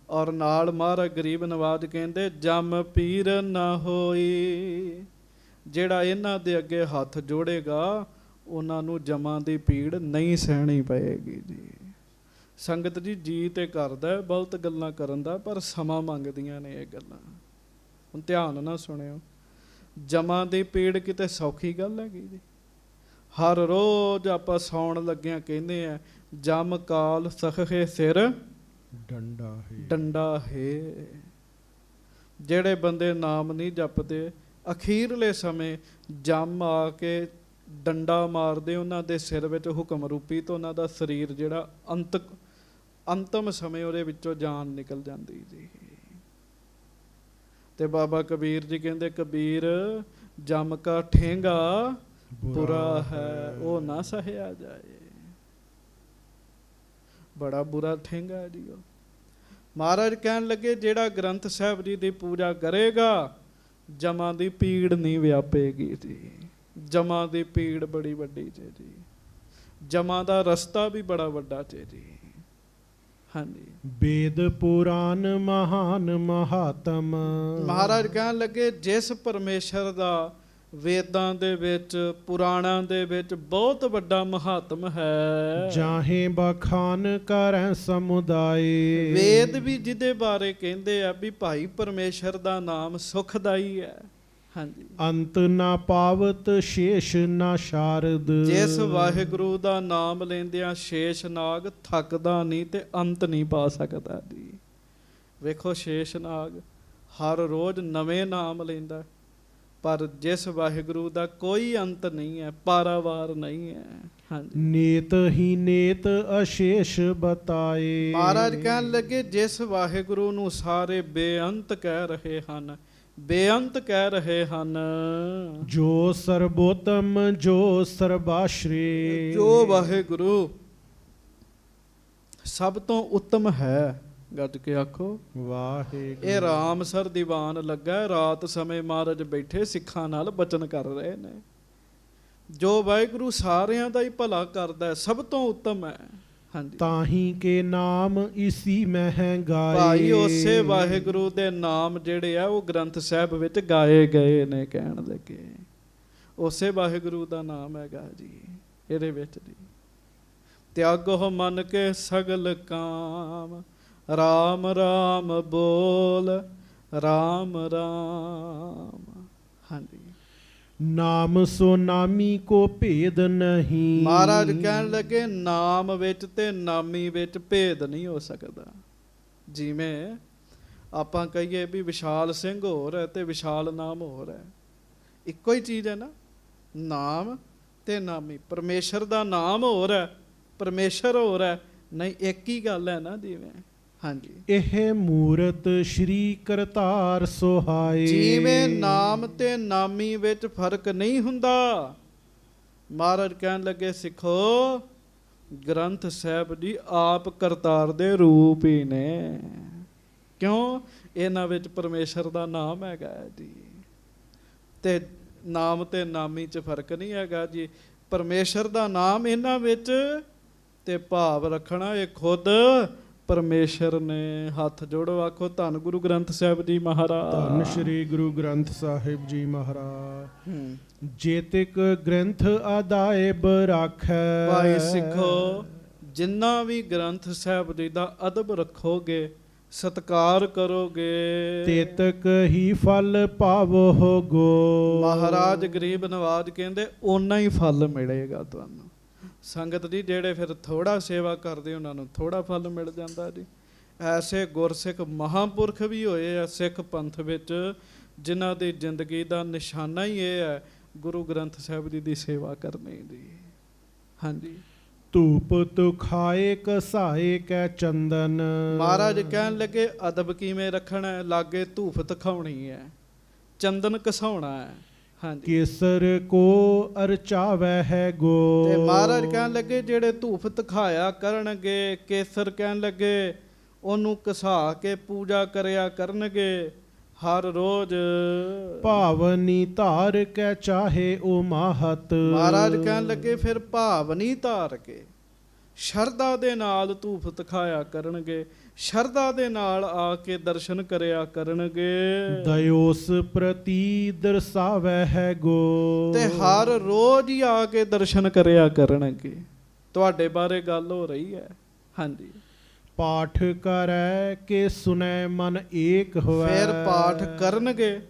ਔਰ ਨਾਲ ਮਹਾਰਾਜ ਗਰੀਬ ਨਵਾਜ ਕਹਿੰਦੇ, ਜਮ ਪੀਰ ਨਾ ਹੋਈ। ਜਿਹੜਾ ਇਹਨਾਂ ਦੇ ਅੱਗੇ ਹੱਥ ਜੋੜੇਗਾ, ਉਹਨਾਂ ਨੂੰ ਜਮਾਂ ਦੀ ਪੀੜ ਨਹੀਂ ਸਹਿਣੀ ਪਏਗੀ ਜੀ। ਸੰਗਤ ਜੀ, ਜੀ ਤੇ ਕਰਦਾ ਬਹੁਤ ਗੱਲਾਂ ਕਰਨ ਦਾ, ਪਰ ਸਮਾਂ ਮੰਗਦੀਆਂ ਨੇ ਇਹ ਗੱਲਾਂ। ਹੁਣ ਧਿਆਨ ਨਾਲ ਸੁਣਿਓ, ਜਮਾਂ ਦੀ ਪੀੜ ਕਿਤੇ ਸੌਖੀ ਗੱਲ ਹੈਗੀ ਜੀ। ਹਰ ਰੋਜ਼ ਆਪਾਂ ਸੌਣ ਲੱਗਿਆਂ ਕਹਿੰਦੇ ਆ, ਜਮ ਕਾਲ ਸਖੇ ਸਿਰ ਡੰਡਾ ਹੈ। ਜਿਹੜੇ ਬੰਦੇ ਨਾਮ ਨਹੀਂ ਜਪਦੇ, ਅਖੀਰਲੇ ਸਮੇਂ ਜਮ ਆ ਕੇ ਡੰਡਾ ਮਾਰਦੇ ਉਹਨਾਂ ਦੇ ਸਿਰ ਵਿੱਚ ਹੁਕਮ ਰੂਪੀ, ਤੋਂ ਉਹਨਾਂ ਦਾ ਸਰੀਰ ਜਿਹੜਾ ਅੰਤਮ ਸਮੇਂ ਉਹਦੇ ਵਿੱਚੋਂ ਜਾਨ ਨਿਕਲ ਜਾਂਦੀ ਜੀ। ਤੇ ਬਾਬਾ ਕਬੀਰ ਜੀ ਕਹਿੰਦੇ, ਕਬੀਰ ਜਮ ਕਾ ਠੇਂਗਾ ਬੁਰਾ ਹੈ, ਉਹ ਨਾ ਸਹਿਆ ਜਾਏ। ਬੜਾ ਬੁਰਾ ਠੇਂਗਾ ਹੈ ਜੀ ਉਹ। ਮਹਾਰਾਜ ਕਹਿਣ ਲੱਗੇ, ਜਿਹੜਾ ਗ੍ਰੰਥ ਸਾਹਿਬ ਜੀ ਦੀ ਪੂਜਾ ਕਰੇਗਾ, ਜਮਾਂ ਦੀ ਪੀੜ ਨਹੀਂ ਵਿਆਪੇਗੀ ਜੀ। ਜਮਾਂ ਦੀ ਪੀੜ ਬੜੀ ਵੱਡੀ ਜੇ ਜੀ, ਜਮਾਂ ਦਾ ਰਸਤਾ ਵੀ ਬੜਾ ਵੱਡਾ ਜੇ ਜੀ। ਹਾਂਜੀ, ਵੇਦ ਪੁਰਾਨ ਮਹਾਨ ਮਹਾਤਮ। ਮਹਾਰਾਜ ਕਹਿਣ ਲੱਗੇ, ਜਿਸ ਪਰਮੇਸ਼ਰ ਦਾ ਵੇਦਾਂ ਦੇ ਵਿੱਚ, ਪੁਰਾਣਾਂ ਦੇ ਵਿੱਚ ਬਹੁਤ ਵੱਡਾ ਮਹਾਤਮ ਹੈ, ਜਾਹੇ ਬਖਾਨ ਕਰੈ ਸਮੁਦਾਏ। ਵੇਦ ਵੀ ਜਿਹਦੇ ਬਾਰੇ ਕਹਿੰਦੇ ਆ ਵੀ ਭਾਈ ਪਰਮੇਸ਼ਰ ਦਾ ਨਾਮ ਸੁਖਦਾਈ ਹੈ। ਹਾਂਜੀ, ਅੰਤ ਨਾ ਪਾਵਤ ਸ਼ੇਸ਼ ਨਾ ਸ਼ਾਰਦ। ਜਿਸ ਵਾਹਿਗੁਰੂ ਦਾ ਨਾਮ ਲੈਂਦਿਆਂ ਸ਼ੇਸ਼ ਨਾਗ ਥੱਕਦਾ ਨਹੀਂ ਤੇ ਅੰਤ ਨਹੀਂ ਪਾ ਸਕਦਾ ਜੀ। ਵੇਖੋ, ਸ਼ੇਸ਼ ਨਾਗ ਹਰ ਰੋਜ਼ ਨਵੇਂ ਨਾਮ ਲੈਂਦਾ, ਪਰ ਜਿਸ ਵਾਹਿਗੁਰੂ ਦਾ ਕੋਈ ਅੰਤ ਨਹੀਂ ਹੈ, ਪਾਰਾਵਾਰ ਨਹੀਂ ਹੈ। ਹਾਂਜੀ, ਨੇਤ ਹੀ ਨੇਤ ਅਸ਼ੇਸ਼ ਬਤਾਏ। ਮਹਾਰਾਜ ਕਹਿਣ ਲੱਗੇ, ਜਿਸ ਵਾਹਿਗੁਰੂ ਨੂੰ ਸਾਰੇ ਬੇਅੰਤ ਕਹਿ ਰਹੇ ਹਨ, ਬੇਅੰਤ ਕਹਿ ਰਹੇ ਹਨ, ਜੋ ਸਰਬੋਤਮ ਜੋ ਸਰਬਾਸ਼੍ਰੇ। ਜੋ ਵਾਹਿਗੁਰੂ ਸਭ ਤੋਂ ਉੱਤਮ ਹੈ, ਗੱਜ ਕੇ ਆਖੋ ਵਾਹਿਗੁਰੂ। ਇਹ ਰਾਮਸਰ ਦੀਵਾਨ ਲੱਗਾ, ਰਾਤ ਸਮੇਂ ਮਹਾਰਾਜ ਬੈਠੇ ਸਿੱਖਾਂ ਨਾਲ ਬਚਨ ਕਰ ਰਹੇ ਨੇ। ਜੋ ਵਾਹਿਗੁਰੂ ਸਾਰਿਆਂ ਦਾ ਹੀ ਭਲਾ ਕਰਦਾ ਹੈ, ਸਭ ਤੋਂ ਉੱਤਮ ਹੈ। ਹਾਂਜੀ, ਤਾਹੀ ਕੇ ਨਾਮ ਇਸੀ ਮਹਿ ਗਾਏ। ਭਾਈ ਉਸੇ ਵਾਹਿਗੁਰੂ ਦੇ ਨਾਮ ਜਿਹੜੇ ਆ ਉਹ ਗ੍ਰੰਥ ਸਾਹਿਬ ਵਿੱਚ ਗਾਏ ਗਏ ਨੇ। ਕਹਿਣ ਲੱਗੇ, ਉਸੇ ਵਾਹਿਗੁਰੂ ਦਾ ਨਾਮ ਹੈਗਾ ਜੀ ਇਹਦੇ ਵਿੱਚ ਜੀ। ਤਿਆਗੋ ਮਨ ਕੇ ਸਗਲ ਕਾਮ, ਰਾਮ ਰਾਮ ਬੋਲ ਰਾਮ ਰਾਮ। ਹਾਂਜੀ, ਨਾਮ ਸੋ ਨਾਮੀ ਕੋ ਭੇਦ ਨਹੀਂ। ਮਹਾਰਾਜ ਕਹਿਣ ਲੱਗੇ, ਨਾਮ ਵਿੱਚ ਤੇ ਨਾਮੀ ਵਿੱਚ ਭੇਦ ਨਹੀਂ ਹੋ ਸਕਦਾ। ਜਿਵੇਂ ਆਪਾਂ ਕਹੀਏ ਵੀ ਵਿਸ਼ਾਲ ਸਿੰਘ ਹੋਰ ਹੈ ਤੇ ਵਿਸ਼ਾਲ ਨਾਮ ਹੋਰ ਹੈ, ਇੱਕੋ ਹੀ ਚੀਜ਼ ਹੈ ਨਾ, ਨਾਮ ਤੇ ਨਾਮੀ। ਪਰਮੇਸ਼ਰ ਦਾ ਨਾਮ ਹੋਰ ਹੈ, ਪਰਮੇਸ਼ਰ ਹੋਰ ਹੈ, ਨਹੀਂ ਇੱਕ ਹੀ ਗੱਲ ਹੈ ਨਾ। ਜਿਵੇਂ ਹਾਂਜੀ, ਇਹ ਮੂਰਤ ਸ਼੍ਰੀ ਕਰਤਾਰ ਸੁਹਾਏ। ਜਿਵੇਂ ਨਾਮ ਤੇ ਨਾਮੀ ਵਿੱਚ ਫਰਕ ਨਹੀਂ ਹੁੰਦਾ। ਮਹਾਰਾਜ ਕਹਿਣ ਲੱਗੇ, ਸਿੱਖੋ ਗ੍ਰੰਥ ਸਾਹਿਬ ਜੀ ਆਪ ਕਰਤਾਰ ਦੇ ਰੂਪ ਹੀ ਨੇ। ਕਿਉਂ? ਇਹਨਾਂ ਵਿੱਚ ਪਰਮੇਸ਼ਰ ਦਾ ਨਾਮ ਹੈਗਾ ਜੀ, ਤੇ ਨਾਮ ਤੇ ਨਾਮੀ 'ਚ ਫਰਕ ਨਹੀਂ ਹੈਗਾ ਜੀ। ਪਰਮੇਸ਼ਰ ਦਾ ਨਾਮ ਇਹਨਾਂ ਵਿੱਚ ਤੇ ਭਾਵ ਰੱਖਣਾ ਇਹ ਖੁਦ ਪਰਮੇਸ਼ਰ ਨੇ। ਹੱਥ ਜੋੜੋ, ਆਖੋ ਧੰਨ ਗੁਰੂ ਗ੍ਰੰਥ ਸਾਹਿਬ ਜੀ ਮਹਾਰਾਜ। ਧੰਨ ਸ਼੍ਰੀ ਗੁਰੂ ਗ੍ਰੰਥ ਸਾਹਿਬ ਜੀ ਮਹਾਰਾਜ। ਜੇਤਿਕ ਗ੍ਰੰਥ ਅਦਾਇਬ ਰਾਖੈ। ਭਾਈ ਸਿੱਖੋ, ਜਿੰਨਾ ਵੀ ਗ੍ਰੰਥ ਸਾਹਿਬ ਜੀ ਦਾ ਅਦਬ ਰੱਖੋਗੇ, ਸਤਿਕਾਰ ਕਰੋਗੇ, ਤੇਤਕ ਹੀ ਫਲ ਪਾਵੋ ਗੋ। ਮਹਾਰਾਜ ਗਰੀਬ ਨਵਾਜ ਕਹਿੰਦੇ ਓਨਾ ਹੀ ਫਲ ਮਿਲੇਗਾ ਤੁਹਾਨੂੰ। ਸੰਗਤ ਜੀ ਜਿਹੜੇ ਫਿਰ ਥੋੜਾ ਸੇਵਾ ਕਰਦੇ ਉਹਨਾਂ ਨੂੰ ਥੋੜਾ ਫਲ ਮਿਲ ਜਾਂਦਾ ਜੀ। ਐਸੇ ਗੁਰਸਿੱਖ ਮਹਾਂਪੁਰਖ ਵੀ ਹੋਏ ਆ ਸਿੱਖ ਪੰਥ ਵਿੱਚ, ਜਿਨ੍ਹਾਂ ਦੀ ਜ਼ਿੰਦਗੀ ਦਾ ਨਿਸ਼ਾਨਾ ਹੀ ਇਹ ਹੈ ਗੁਰੂ ਗ੍ਰੰਥ ਸਾਹਿਬ ਜੀ ਦੀ ਸੇਵਾ ਕਰਨੀ ਜੀ। ਹਾਂਜੀ, ਧੂਪ ਤੁਖਾਏ ਕਸਾਏ ਕੈ ਚੰਦਨ। ਮਹਾਰਾਜ ਕਹਿਣ ਲੱਗੇ, ਅਦਬ ਕਿਵੇਂ ਰੱਖਣਾ ਹੈ? ਲਾਗੇ ਧੂਫ ਦਿਖਾਉਣੀ ਹੈ, ਚੰਦਨ ਘਸਾਉਣਾ ਹੈ। ਹਾਂਜੀ, ਕੇਸਰ ਕੋ ਅਰਚਾਵੈ ਹੈ ਗੋ। ਤੇ ਮਹਾਰਾਜ ਕਹਿਣ ਲੱਗੇ, ਜਿਹੜੇ ਧੂਫ ਦਿਖਾਇਆ ਕਰਨਗੇ, ਕੇਸਰ ਕਹਿਣ ਲੱਗੇ ਉਹਨੂੰ ਘਸਾ ਕੇ ਪੂਜਾ ਕਰਿਆ ਕਰਨਗੇ ਹਰ ਰੋਜ਼। ਭਾਵਨੀ ਧਾਰ ਕੈ ਚਾਹੇ ਓ ਮਾਹਤ। ਮਹਾਰਾਜ ਕਹਿਣ ਲੱਗੇ, ਫਿਰ ਭਾਵਨੀ ਧਾਰ ਕੇ ਸ਼ਰਧਾ ਦੇ ਨਾਲ ਧੂਫ ਦਿਖਾਇਆ ਕਰਨਗੇ, ਸ਼ਰਧਾ ਦੇ ਨਾਲ ਆ ਕੇ ਦਰਸ਼ਨ ਕਰਿਆ ਕਰਨਗੇ। ਦਇਓਸ ਪ੍ਰਤੀ ਦਰਸਾਵੈ ਹੈ ਗੋ। ਤੇ ਹਰ ਰੋਜ਼ ਹੀ ਆ ਕੇ ਦਰਸ਼ਨ ਕਰਿਆ ਕਰਨਗੇ। ਤੁਹਾਡੇ ਬਾਰੇ ਗੱਲ ਹੋ ਰਹੀ ਹੈ। ਹਾਂਜੀ, ਪਾਠ ਕਰੈ ਕੇ ਸੁਨੈ ਮਨ ਏਕ ਹੋਵੈ। ਫਿਰ ਪਾਠ ਕਰਨਗੇ,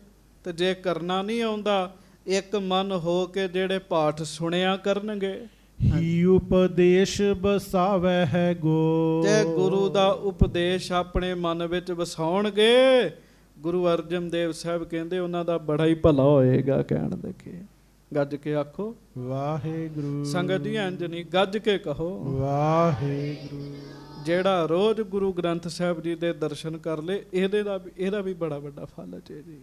ਤੇ ਜੇ ਕਰਨਾ ਨਹੀਂ ਆਉਂਦਾ ਇੱਕ ਮਨ ਹੋ ਕੇ ਜਿਹੜੇ ਪਾਠ ਸੁਣਿਆ ਕਰਨਗੇ। ਹੀ ਉਪਦੇਸ਼ ਬਸਾਵੈ ਹੈ ਗੋ। ਤੇ ਗੁਰੂ ਦਾ ਉਪਦੇਸ਼ ਆਪਣੇ ਮਨ ਵਿੱਚ ਵਸਾਉਣਗੇ। ਗੁਰੂ ਅਰਜਨ ਦੇਵ ਸਾਹਿਬ ਕਹਿੰਦੇ ਉਹਨਾਂ ਦਾ ਬੜਾ ਹੀ ਭਲਾ ਹੋਏਗਾ। ਕਹਿਣ ਲੱਗੇ ਗੱਜ ਕੇ ਆਖੋ ਵਾਹਿਗੁਰੂ। ਸੰਗਤ ਜੀ ਇੰਝ ਨਹੀਂ, ਗੱਜ ਕੇ ਕਹੋ ਵਾਹਿਗੁਰੂ। ਜਿਹੜਾ ਰੋਜ਼ ਗੁਰੂ ਗ੍ਰੰਥ ਸਾਹਿਬ ਜੀ ਦੇ ਦਰਸ਼ਨ ਕਰ ਲੇ ਇਹਦਾ ਵੀ ਬੜਾ ਵੱਡਾ ਫਲ ਹੈ ਜੀ।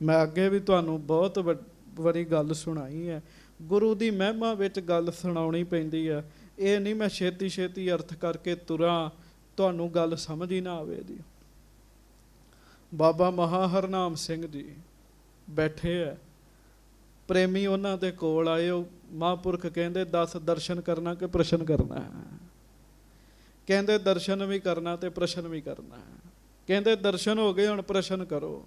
ਮੈਂ ਅੱਗੇ ਵੀ ਤੁਹਾਨੂੰ ਬਹੁਤ ਵਾਰੀ ਗੱਲ ਸੁਣਾਈ ਹੈ। ਗੁਰੂ ਦੀ ਮਹਿਮਾ ਵਿੱਚ ਗੱਲ ਸੁਣਾਉਣੀ ਪੈਂਦੀ ਹੈ। ਇਹ ਨਹੀਂ ਮੈਂ ਛੇਤੀ ਛੇਤੀ ਅਰਥ ਕਰਕੇ ਤੁਰਾਂ, ਤੁਹਾਨੂੰ ਗੱਲ ਸਮਝ ਹੀ ਨਾ ਆਵੇ ਜੀ। ਬਾਬਾ ਮਹਾ ਹਰਨਾਮ ਸਿੰਘ ਜੀ ਬੈਠੇ ਹੈ, ਪ੍ਰੇਮੀ ਉਹਨਾਂ ਦੇ ਕੋਲ ਆਏ। ਉਹ ਮਹਾਂਪੁਰਖ ਕਹਿੰਦੇ 10 ਦਰਸ਼ਨ ਕਰਨਾ ਕਿ ਪ੍ਰਸ਼ਨ ਕਰਨਾ ਹੈ? ਕਹਿੰਦੇ ਦਰਸ਼ਨ ਵੀ ਕਰਨਾ ਤੇ ਪ੍ਰਸ਼ਨ ਵੀ ਕਰਨਾ ਹੈ। ਕਹਿੰਦੇ ਦਰਸ਼ਨ ਹੋ ਗਏ, ਹੁਣ ਪ੍ਰਸ਼ਨ ਕਰੋ।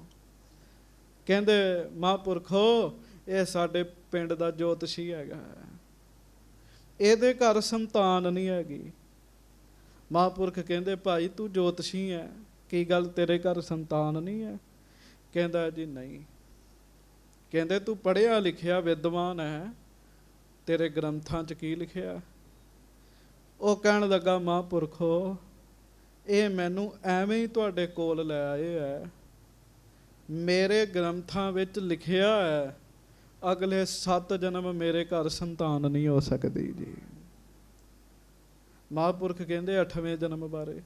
ਕਹਿੰਦੇ ਮਹਾਂਪੁਰਖੋ ਇਹ ਸਾਡੇ ਪਿੰਡ ਦਾ ਜੋਤਸ਼ੀ ਹੈਗਾ, ਇਹਦੇ ਘਰ ਸੰਤਾਨ ਨਹੀਂ ਹੈਗੀ। ਮਹਾਂਪੁਰਖ ਕਹਿੰਦੇ ਭਾਈ ਤੂੰ ਜੋਤਸ਼ੀ ਹੈ, ਕੀ ਗੱਲ ਤੇਰੇ ਘਰ ਸੰਤਾਨ ਨਹੀਂ ਹੈ? ਕਹਿੰਦਾ ਜੀ ਨਹੀਂ। ਕਹਿੰਦੇ ਤੂੰ ਪੜ੍ਹਿਆ ਲਿਖਿਆ ਵਿਦਵਾਨ ਹੈ, ਤੇਰੇ ਗ੍ਰੰਥਾਂ 'ਚ ਕੀ ਲਿਖਿਆ? ਉਹ ਕਹਿਣ ਲੱਗਾ ਮਹਾਂਪੁਰਖੋ ਇਹ ਮੈਨੂੰ ਐਵੇਂ ਹੀ ਤੁਹਾਡੇ ਕੋਲ ਲੈ ਆਏ ਹੈ। ਮੇਰੇ ਗ੍ਰੰਥਾਂ ਵਿੱਚ ਲਿਖਿਆ ਹੈ ਅਗਲੇ 7 ਜਨਮ ਮੇਰੇ ਘਰ ਸੰਤਾਨ ਨਹੀਂ ਹੋ ਸਕਦੀ ਜੀ। ਮਹਾਂਪੁਰਖ ਕਹਿੰਦੇ 8ਵੇਂ ਜਨਮ ਬਾਰੇ?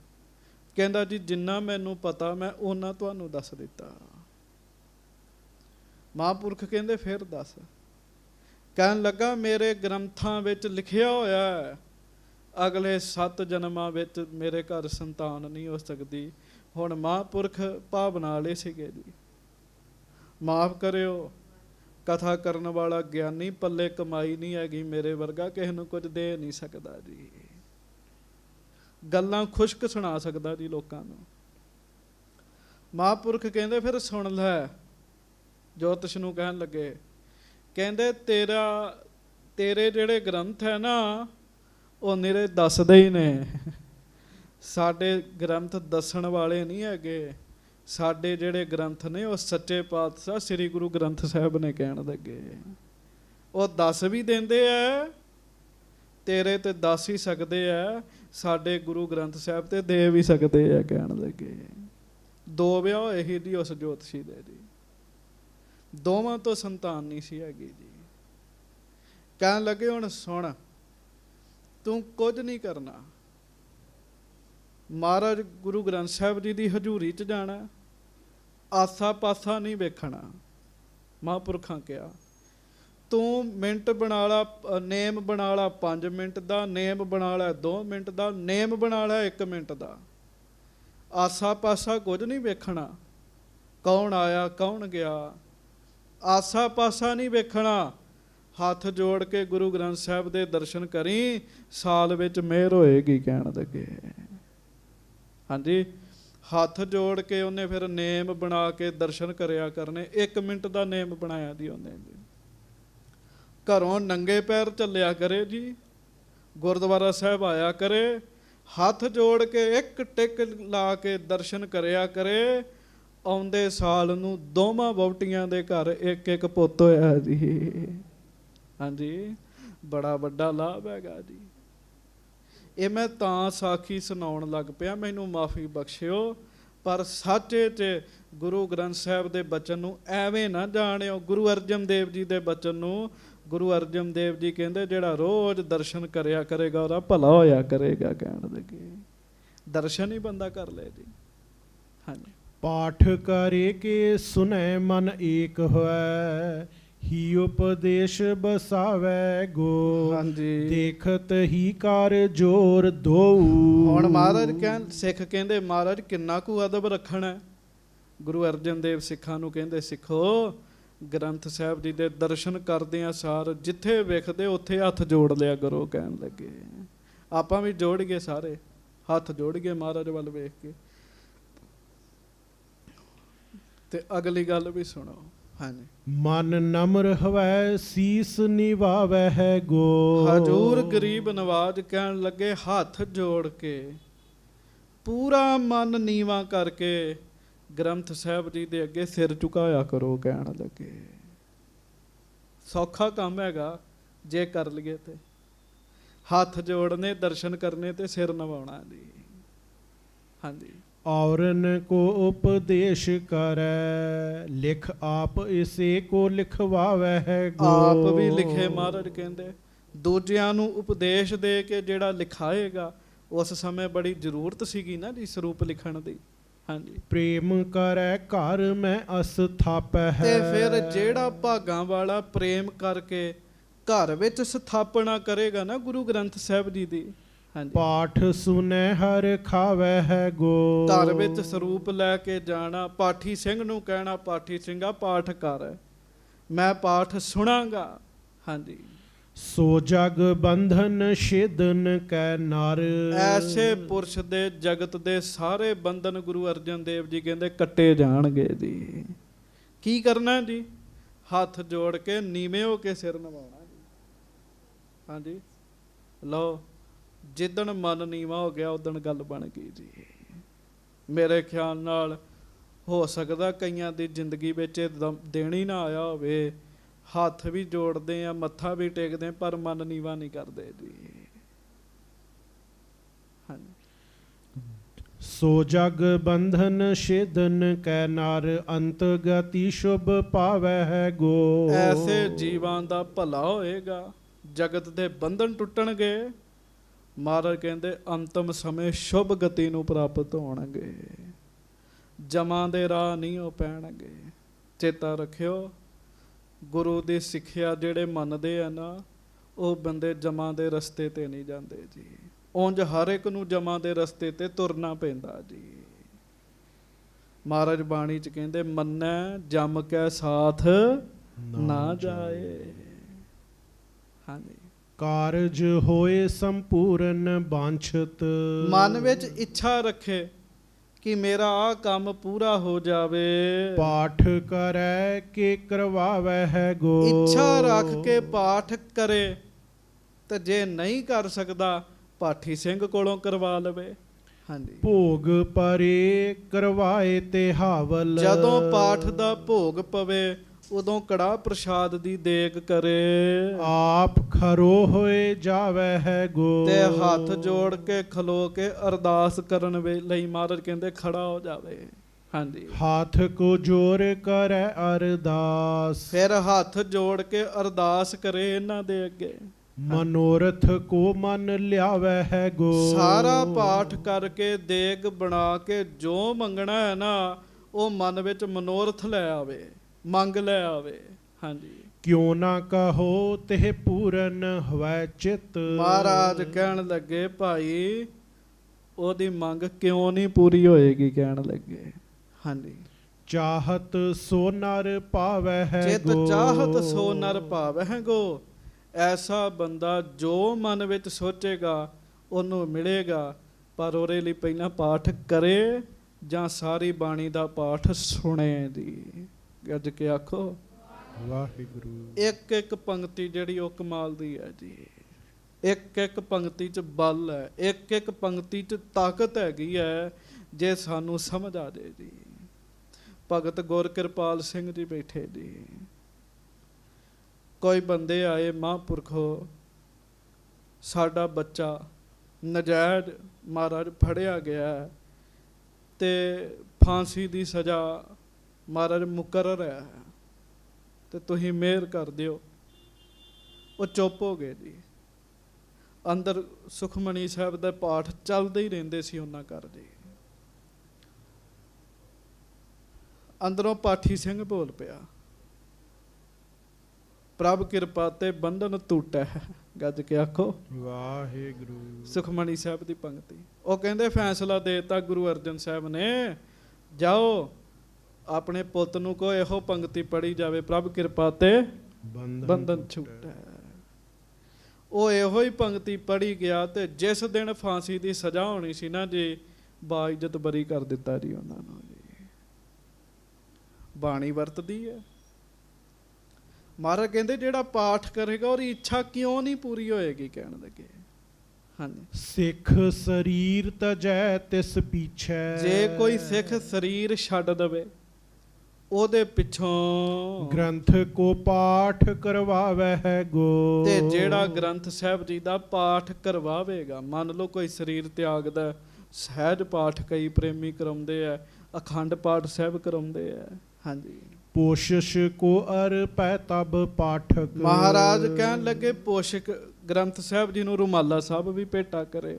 ਕਹਿੰਦਾ ਜੀ ਜਿੰਨਾ ਮੈਨੂੰ ਪਤਾ ਮੈਂ ਉਹਨਾਂ ਤੁਹਾਨੂੰ ਦੱਸ ਦਿੱਤਾ। ਮਹਾਂਪੁਰਖ ਕਹਿੰਦੇ ਫਿਰ ਦੱਸ। ਕਹਿਣ ਲੱਗਾ ਮੇਰੇ ਗ੍ਰੰਥਾਂ ਵਿੱਚ ਲਿਖਿਆ ਹੋਇਆ ਹੈ ਅਗਲੇ 7 ਜਨਮਾਂ ਵਿੱਚ ਮੇਰੇ ਘਰ ਸੰਤਾਨ ਨਹੀਂ ਹੋ ਸਕਦੀ। ਹੁਣ ਮਹਾਂਪੁਰਖ ਭਾਵਨਾ ਵਾਲੇ ਸੀਗੇ ਜੀ, ਮਾਫ ਕਰਿਓ, ਕਥਾ ਕਰਨ ਵਾਲਾ ਗਿਆਨੀ ਪੱਲੇ ਕਮਾਈ ਨਹੀਂ ਹੈਗੀ, ਮੇਰੇ ਵਰਗਾ ਕਿਸੇ ਨੂੰ ਕੁਝ ਦੇ ਨਹੀਂ ਸਕਦਾ ਜੀ। ਗੱਲਾਂ ਖੁਸ਼ਕ ਸੁਣਾ ਸਕਦਾ ਜੀ ਲੋਕਾਂ ਨੂੰ। ਮਹਾਂਪੁਰਖ ਕਹਿੰਦੇ ਫਿਰ ਸੁਣ ਲੈ। ਜੋਤਿਸ਼ ਨੂੰ ਕਹਿਣ ਲੱਗੇ, ਕਹਿੰਦੇ ਤੇਰੇ ਜਿਹੜੇ ਗ੍ਰੰਥ ਹੈ ਨਾ ਉਹ ਨਿਰੇ ਦੱਸਦੇ ਹੀ ਨੇ, ਸਾਡੇ ਗ੍ਰੰਥ ਦੱਸਣ ਵਾਲੇ ਨਹੀਂ ਹੈਗੇ। ਸਾਡੇ ਜਿਹੜੇ ਗ੍ਰੰਥ ਨੇ ਉਹ ਸੱਚੇ ਪਾਤਸ਼ਾਹ ਸ੍ਰੀ ਗੁਰੂ ਗ੍ਰੰਥ ਸਾਹਿਬ ਨੇ ਕਹਿਣ ਲੱਗੇ। ਉਹ ਦੱਸ ਵੀ ਦਿੰਦੇ ਐ, ਤੇਰੇ ਤੇ ਦੱਸ ਹੀ ਸਕਦੇ ਐ, ਸਾਡੇ ਗੁਰੂ ਗ੍ਰੰਥ ਸਾਹਿਬ ਤੇ ਦੇ ਵੀ ਸਕਦੇ ਐ। ਕਹਿਣ ਲੱਗੇ 2 ਵਿਆਹ ਹੋਏ ਸੀ ਜੀ ਉਸ ਜੋਤਸ਼ੀ ਦੇ ਜੀ, ਦੋਵਾਂ ਤੋਂ ਸੰਤਾਨ ਨਹੀਂ ਸੀ ਹੈਗੀ ਜੀ। ਕਹਿਣ ਲੱਗੇ ਹੁਣ ਸੁਣ, ਤੂੰ ਕੁਝ ਨਹੀਂ ਕਰਨਾ, ਮਹਾਰਾਜ ਗੁਰੂ ਗ੍ਰੰਥ ਸਾਹਿਬ ਜੀ ਦੀ ਹਜ਼ੂਰੀ 'ਚ ਜਾਣਾ, ਆਸਾ ਪਾਸਾ ਨਹੀਂ ਵੇਖਣਾ। ਮਹਾਂਪੁਰਖਾਂ ਕਿਹਾ ਤੂੰ ਮਿੰਟ ਬਣਾ ਲਾ, ਨੇਮ ਬਣਾ ਲਾ 5 ਮਿੰਟ ਦਾ, ਨੇਮ ਬਣਾ ਲਾ 2 ਮਿੰਟ ਦਾ, ਨੇਮ ਬਣਾ ਲਾ 1 ਮਿੰਟ ਦਾ। ਆਸਾ ਪਾਸਾ ਕੁਝ ਨਹੀਂ ਵੇਖਣਾ, ਕੌਣ ਆਇਆ ਕੌਣ ਗਿਆ, ਆਸਾ ਪਾਸਾ ਨਹੀਂ ਵੇਖਣਾ। ਹੱਥ ਜੋੜ ਕੇ ਗੁਰੂ ਗ੍ਰੰਥ ਸਾਹਿਬ ਦੇ ਦਰਸ਼ਨ ਕਰੀ, ਸਾਲ ਵਿੱਚ ਮਿਹਰ ਹੋਏਗੀ। ਕਹਿਣ ਲੱਗੇ ਹਾਂਜੀ, ਹੱਥ ਜੋੜ ਕੇ ਉਹਨੇ ਫਿਰ ਨੇਮ ਬਣਾ ਕੇ ਦਰਸ਼ਨ ਕਰਿਆ ਕਰਨੇ। 1 ਮਿੰਟ ਦਾ ਨੇਮ ਬਣਾਇਆ ਜੀ ਉਹਨੇ ਜੀ। ਘਰੋਂ ਨੰਗੇ ਪੈਰ ਚੱਲਿਆ ਕਰੇ ਜੀ, ਗੁਰਦੁਆਰਾ ਸਾਹਿਬ ਆਇਆ ਕਰੇ, ਹੱਥ ਜੋੜ ਕੇ 1 ਟਿਕ ਲਾ ਕੇ ਦਰਸ਼ਨ ਕਰਿਆ ਕਰੇ। ਆਉਂਦੇ ਸਾਲ ਨੂੰ ਦੋਵਾਂ ਵਹੁਟੀਆਂ ਦੇ ਘਰ 1-1 ਪੁੱਤ ਹੋਇਆ ਜੀ। ਹਾਂਜੀ, ਬੜਾ ਵੱਡਾ ਲਾਭ ਹੈਗਾ ਜੀ। ਇਹ ਮੈਂ ਤਾਂ ਸਾਖੀ ਸੁਣਾਉਣ ਲੱਗ ਪਿਆ, ਮੈਨੂੰ ਮਾਫੀ ਬਖਸ਼ਿਓ, ਪਰ ਸੱਚੇ 'ਚ ਗੁਰੂ ਗ੍ਰੰਥ ਸਾਹਿਬ ਦੇ ਬਚਨ ਨੂੰ ਐਵੇਂ ਨਾ ਜਾਣਿਓ। ਗੁਰੂ ਅਰਜਨ ਦੇਵ ਜੀ ਦੇ ਬਚਨ ਨੂੰ, ਗੁਰੂ ਅਰਜਨ ਦੇਵ ਜੀ ਕਹਿੰਦੇ ਜਿਹੜਾ ਰੋਜ਼ ਦਰਸ਼ਨ ਕਰਿਆ ਕਰੇਗਾ ਉਹਦਾ ਭਲਾ ਹੋਇਆ ਕਰੇਗਾ। ਕਹਿਣ ਲੱਗੇ ਦਰਸ਼ਨ ਹੀ ਬੰਦਾ ਕਰ ਲੈ ਜੀ। ਹਾਂਜੀ, ਪਾਠ ਕਰੇ ਕੇ ਸੁਨੈ ਮਨ ਏਕ ਹੋਇ, ਹੀ ਉਪਦੇਸ਼ ਬਸਾਵੈ ਗੋ। ਹਾਂਜੀ, ਦੇਖਤ ਹੀ ਕਰ ਜੋਰ ਦੋ। ਹੁਣ ਮਹਾਰਾਜ ਸਿੱਖ ਕਹਿੰਦੇ ਮਹਾਰਾਜ ਕਿੰਨਾ ਕੁ ਅਦਬ ਰੱਖਣਾ। ਗੁਰੂ ਅਰਜਨ ਦੇਵ ਸਿੱਖਾਂ ਨੂੰ ਕਹਿੰਦੇ ਸਿੱਖੋ, ਗ੍ਰੰਥ ਸਾਹਿਬ ਜੀ ਦੇ ਦਰਸ਼ਨ ਕਰਦੇ ਆ ਸਾਰ ਜਿੱਥੇ ਵੇਖਦੇ ਉੱਥੇ ਹੱਥ ਜੋੜ ਲਿਆ ਕਰੋ। ਕਹਿਣ ਲੱਗੇ ਆਪਾਂ ਵੀ ਜੋੜੀਏ, ਸਾਰੇ ਹੱਥ ਜੋੜੀਏ ਮਹਾਰਾਜ ਵੱਲ ਵੇਖ ਕੇ। ਤੇ ਅਗਲੀ ਗੱਲ ਵੀ ਸੁਣੋ। ਹਾਂਜੀ, ਮਨ ਨਮਰ ਹਵੈ ਸੀਸ ਨਿਵਾਵੈ ਹੈ ਗੋ। ਹਜੂਰ ਗਰੀਬ ਨਵਾਜ ਕਹਿਣ ਲੱਗੇ ਹੱਥ ਜੋੜ ਕੇ ਪੂਰਾ ਮਨ ਨੀਵਾਂ ਕਰਕੇ ਗ੍ਰੰਥ ਸਾਹਿਬ ਜੀ ਦੇ ਅੱਗੇ ਸਿਰ ਝੁਕਾਇਆ ਕਰੋ। ਕਹਿਣ ਲੱਗੇ ਸੌਖਾ ਕੰਮ ਹੈਗਾ ਜੇ ਕਰ ਲਈਏ ਤੇ, ਹੱਥ ਜੋੜਨੇ, ਦਰਸ਼ਨ ਕਰਨੇ ਤੇ ਸਿਰ ਨਵਾਉਣਾ ਜੀ। ਹਾਂਜੀ। ਔਰਨ ਕੋ ਉਪਦੇਸ਼ ਕਰੈ, ਲਿਖ ਆਪ ਇਸੇ ਕੋ ਲਿਖਵਾਵੈ ਹੈ ਗੋ। ਆਪ ਵੀ ਲਿਖੇ ਮਹਾਰਾਜ ਕਹਿੰਦੇ, ਦੂਜਿਆਂ ਨੂੰ ਉਪਦੇਸ਼ ਦੇ ਕੇ ਜਿਹੜਾ ਲਿਖਾਏਗਾ। ਉਸ ਸਮੇਂ ਬੜੀ ਜ਼ਰੂਰਤ ਸੀਗੀ ਨਾ ਜੀ ਸਰੂਪ ਲਿਖਣ ਦੀ। ਹਾਂਜੀ। ਪ੍ਰੇਮ ਕਰੈ ਘਰ ਮੈਂ ਅਸਥਾਪੈ ਹੈ। ਤੇ ਫਿਰ ਜਿਹੜਾ ਭਾਗਾਂ ਵਾਲਾ ਪ੍ਰੇਮ ਕਰਕੇ ਘਰ ਵਿੱਚ ਸਥਾਪਨਾ ਕਰੇਗਾ ਨਾ ਗੁਰੂ ਗ੍ਰੰਥ ਸਾਹਿਬ ਜੀ ਦੀ। ਹਾਂਜੀ। ਪਾਠ ਸੁਨੈ ਹਰ ਖਾਵੈ ਹੈ ਗੋ। ਘਰ ਵਿੱਚ ਸਰੂਪ ਲੈ ਕੇ ਜਾਣਾ, ਪਾਠੀ ਸਿੰਘ ਨੂੰ ਕਹਿਣਾ, ਪਾਠੀ ਸਿੰਘਾ ਪਾਠ ਕਰ, ਮੈਂ ਪਾਠ ਸੁਣਾਂਗਾ। ਹਾਂਜੀ। ਸੋ ਜਗ ਬੰਧਨ ਛੇਦਨ ਕੈ ਨਰ। ਐਸੇ ਪੁਰਸ਼ ਦੇ ਜਗਤ ਦੇ ਸਾਰੇ ਬੰਧਨ ਗੁਰੂ ਅਰਜਨ ਦੇਵ ਜੀ ਕਹਿੰਦੇ ਕੱਟੇ ਜਾਣਗੇ ਜੀ। ਕੀ ਕਰਨਾ ਜੀ? ਹੱਥ ਜੋੜ ਕੇ ਨੀਵੇਂ ਹੋ ਕੇ ਸਿਰ ਨਵਾਉਣਾ ਜੀ। ਹਾਂਜੀ। ਲਓ, ਜਿੱਦਣ ਮਨ ਨੀਵਾਂ ਹੋ ਗਿਆ ਉਦਣ ਗੱਲ ਬਣ ਗਈ ਜੀ। ਮੇਰੇ ਖਿਆਲ ਨਾਲ ਹੋ ਸਕਦਾ ਕਈਆਂ ਦੀ ਜ਼ਿੰਦਗੀ ਵਿੱਚ ਦਿਨ ਹੀ ਨਾ ਆਇਆ ਹੋਵੇ, ਹੱਥ ਵੀ ਜੋੜਦੇ ਆ, ਮੱਥਾ ਵੀ ਟੇਕਦੇ, ਪਰ ਮਨ ਨੀਵਾਂ ਨਹੀਂ ਕਰਦੇ ਜੀ। ਹਾਂਜੀ। ਸੋ ਜਗ ਬੰਧਨ ਛੇਦਨ ਕੈ ਨਰ, ਅੰਤ ਗਤੀ ਸ਼ੁਭ ਪਾਵੈ ਹੈ ਗੋ। ਐਸੇ ਜੀਵਾਂ ਦਾ ਭਲਾ ਹੋਏਗਾ, ਜਗਤ ਦੇ ਬੰਧਨ ਟੁੱਟਣਗੇ। ਮਹਾਰਾਜ ਕਹਿੰਦੇ ਅੰਤਮ ਸਮੇਂ ਸ਼ੁਭ ਗਤੀ ਨੂੰ ਪ੍ਰਾਪਤ ਹੋਣਗੇ, ਜਮਾਂ ਦੇ ਰਾਹ ਨਹੀਂ ਉਹ ਪੈਣਗੇ। ਚੇਤਾ ਰੱਖਿਓ, ਗੁਰੂ ਦੀ ਸਿੱਖਿਆ ਜਿਹੜੇ ਮੰਨਦੇ ਆ ਨਾ, ਉਹ ਬੰਦੇ ਜਮਾਂ ਦੇ ਰਸਤੇ ਤੇ ਨਹੀਂ ਜਾਂਦੇ ਜੀ। ਉਂਝ ਹਰ ਇੱਕ ਨੂੰ ਜਮਾਂ ਦੇ ਰਸਤੇ ਤੇ ਤੁਰਨਾ ਪੈਂਦਾ ਜੀ। ਮਹਾਰਾਜ ਬਾਣੀ ਚ ਕਹਿੰਦੇ ਮੰਨੈ ਜਮ ਕੈ ਸਾਥ ਨਾ ਜਾਏ। ਹਾਂਜੀ। ਕਾਰਜ ਹੋਏ ਸੰਪੂਰਨ ਬਾਂਛਤ। ਮਨ ਵਿੱਚ ਇੱਛਾ ਰੱਖੇ ਕਿ ਮੇਰਾ ਆਹ ਕੰਮ ਪੂਰਾ ਹੋ ਜਾਵੇ। ਪਾਠ ਕਰੈ ਕੇ ਕਰਵਾਵੈ ਹੈ ਗੋ। ਇੱਛਾ ਰੱਖ ਕੇ ਪਾਠ ਕਰੇ, ਤੇ ਜੇ ਨਹੀਂ ਕਰ ਸਕਦਾ ਪਾਠੀ ਸਿੰਘ ਕੋਲੋਂ ਕਰਵਾ ਲਵੇ। ਹਾਂਜੀ। ਭੋਗ ਪਰੇ ਕਰਵਾਏ ਤੇ ਹਾਵਲ। ਜਦੋਂ ਪਾਠ ਦਾ ਭੋਗ ਪਵੇ ਉਦੋਂ ਕੜਾਹ ਪ੍ਰਸ਼ਾਦ ਦੀ ਦੇਗ ਕਰੇ। ਆਪ ਖਰੋ ਹੋਏ ਜਾਵੈ ਹੈ ਗੋ। ਤੇ ਹੱਥ ਜੋੜ ਕੇ ਖਲੋ ਕੇ ਅਰਦਾਸ ਕਰਨ ਲਈ ਮਹਾਰਾਜ ਕਹਿੰਦੇ ਖੜਾ ਹੋ ਜਾਵੇ। ਹਾਂਜੀ। ਹਾਥ ਕੋ ਜੋਰ ਕਰੈ ਅਰਦਾਸ। ਫਿਰ ਹੱਥ ਜੋੜ ਕੇ ਅਰਦਾਸ ਕਰੇ ਇਹਨਾਂ ਦੇ ਅੱਗੇ। ਮਨੋਰਥ ਕੋ ਮਨ ਲਿਆਵੈ ਹੈ ਗੋ। ਸਾਰਾ ਪਾਠ ਕਰਕੇ ਦੇਗ ਬਣਾ ਕੇ ਜੋ ਮੰਗਣਾ ਹੈ ਨਾ, ਉਹ ਮਨ ਵਿੱਚ ਮਨੋਰਥ ਲੈ ਆਵੇ, ਮੰਗ ਲੈ ਆਵੇ। ਹਾਂਜੀ। ਕਿਉ ਨਾ ਕਹੋ ਤੇ ਪੂਰਨ ਹਵੈ ਚਿਤ। ਮਹਾਰਾਜ ਕਹਿਣ ਲੱਗੇ ਭਾਈ ਉਹਦੀ ਮੰਗ ਕਿਉਂ ਨਹੀਂ ਪੂਰੀ ਹੋਏਗੀ? ਕਹਿਣ ਲੱਗੇ। ਹਾਂਜੀ। ਚਾਹਤ ਸੋ ਨਰ ਪਾਵੈ ਹੈ ਚਿਤ ਗੋ। ਚਾਹਤ ਸੋ ਨਰ ਪਾਵੈ ਹੈ ਗੋ। ਐਸਾ ਬੰਦਾ ਜੋ ਮਨ ਵਿੱਚ ਸੋਚੇਗਾ ਉਹਨੂੰ ਮਿਲੇਗਾ, ਪਰ ਉਹਦੇ ਲਈ ਪਹਿਲਾਂ ਪਾਠ ਕਰੇ ਜਾਂ ਸਾਰੀ ਬਾਣੀ ਦਾ ਪਾਠ ਸੁਣੇ ਜੀ। ਗੱਜ ਕੇ ਆਖੋ ਵਾਹਿਗੁਰੂ। ਇੱਕ ਇੱਕ ਪੰਕਤੀ ਜਿਹੜੀ ਉਹ ਕਮਾਲ ਦੀ ਹੈ ਜੀ। ਇੱਕ ਇੱਕ ਪੰਕਤੀ 'ਚ ਬਲ ਹੈ, ਇੱਕ ਇੱਕ ਪੰਕਤੀ 'ਚ ਤਾਕਤ ਹੈਗੀ ਹੈ, ਜੇ ਸਾਨੂੰ ਸਮਝ ਆ ਜਾਏ ਜੀ। ਭਗਤ ਗੁਰ ਕਿਰਪਾਲ ਸਿੰਘ ਜੀ ਬੈਠੇ ਜੀ। ਕੋਈ ਬੰਦੇ ਆਏ, ਮਹਾਂਪੁਰਖੋ ਸਾਡਾ ਬੱਚਾ ਨਜਾਇਜ਼ ਮਹਾਰਾਜ ਫੜਿਆ ਗਿਆ ਤੇ ਫਾਂਸੀ ਦੀ ਸਜ਼ਾ ਮਹਾਰਾਜ ਮੁਕਰਰ ਹੈ, ਤੇ ਤੁਸੀਂ ਮਿਹਰ ਕਰ ਦਿਓ। ਉਹ ਚੁੱਪ ਹੋ ਗਏ ਜੀ। ਅੰਦਰ ਸੁਖਮਨੀ ਸਾਹਿਬ ਦਾ ਪਾਠ ਚੱਲਦੇ ਹੀ ਰਹਿੰਦੇ ਸੀ ਉਹਨਾਂ ਘਰ ਜੀ। ਅੰਦਰੋਂ ਪਾਠੀ ਸਿੰਘ ਬੋਲ ਪਿਆ, ਪ੍ਰਭ ਕਿਰਪਾ ਤੇ ਬੰਧਨ ਟੁੱਟੈ। ਗੱਜ ਕੇ ਆਖੋ ਵਾਹਿਗੁਰੂ। ਸੁਖਮਨੀ ਸਾਹਿਬ ਦੀ ਪੰਕਤੀ। ਉਹ ਕਹਿੰਦੇ ਫੈਸਲਾ ਦੇਤਾ ਗੁਰੂ ਅਰਜਨ ਸਾਹਿਬ ਨੇ, ਜਾਓ ਆਪਣੇ ਪੁੱਤ ਨੂੰ ਕੋ ਇਹੋ ਪੰਕਤੀ ਪੜ੍ਹੀ ਜਾਵੇ, ਪ੍ਰਭ ਕਿਰਪਾ ਤੇ ਬੰਧਨ ਛੁੱਟੈ। ਉਹ ਇਹੋ ਹੀ ਪੰਕਤੀ ਪੜ੍ਹੀ ਗਿਆ, ਤੇ ਜਿਸ ਦਿਨ ਫਾਂਸੀ ਦੀ ਸਜ਼ਾ ਹੋਣੀ ਸੀ ਨਾ ਜੀ, ਬਾਇਜ਼ਤ ਬਰੀ ਕਰ ਦਿੱਤਾ ਜੀ ਉਹਨਾਂ ਨੂੰ ਜੀ। ਬਾਣੀ ਵਰਤਦੀ ਹੈ। ਮਹਾਰਾਜ ਕਹਿੰਦੇ ਜਿਹੜਾ ਪਾਠ ਕਰੇਗਾ ਉਹਦੀ ਇੱਛਾ ਕਿਉਂ ਨਹੀਂ ਪੂਰੀ ਹੋਏਗੀ? ਕਹਿਣ ਲੱਗੇ ਹਾਂਜੀ, ਸਿੱਖ ਸਰੀਰ ਤਜੈ ਤਿਸ ਪੀਛੈ। ਜੇ ਕੋਈ ਸਿੱਖ ਸਰੀਰ ਛੱਡ ਦਵੇ ਉਹਦੇ ਪਿੱਛੋਂ ਗ੍ਰੰਥ ਕੋ ਪਾਠ ਕਰਵਾਵੈ ਗੋ। ਤੇ ਜਿਹੜਾ ਗ੍ਰੰਥ ਸਾਹਿਬ ਜੀ ਦਾ ਪਾਠ ਕਰਵਾਵੇਗਾ, ਮੰਨ ਲਓ ਕੋਈ ਸਰੀਰ ਤਿਆਗਦਾ, ਸਹਿਜ ਪਾਠ ਕਈ ਪ੍ਰੇਮੀ ਕਰਾਉਂਦੇ ਆ, ਅਖੰਡ ਪਾਠ ਸਾਹਿਬ ਕਰਾਉਂਦੇ ਆ। ਹਾਂਜੀ, ਪੋਸ਼ਿਸ਼ ਕੋ ਅਰਪੈ ਤਬ ਪਾਠਕ। ਮਹਾਰਾਜ ਕਹਿਣ ਲੱਗੇ ਪੋਸ਼ਕ ਗ੍ਰੰਥ ਸਾਹਿਬ ਜੀ ਨੂੰ ਰੁਮਾਲਾ ਸਾਹਿਬ ਵੀ ਭੇਟਾ ਕਰੇ,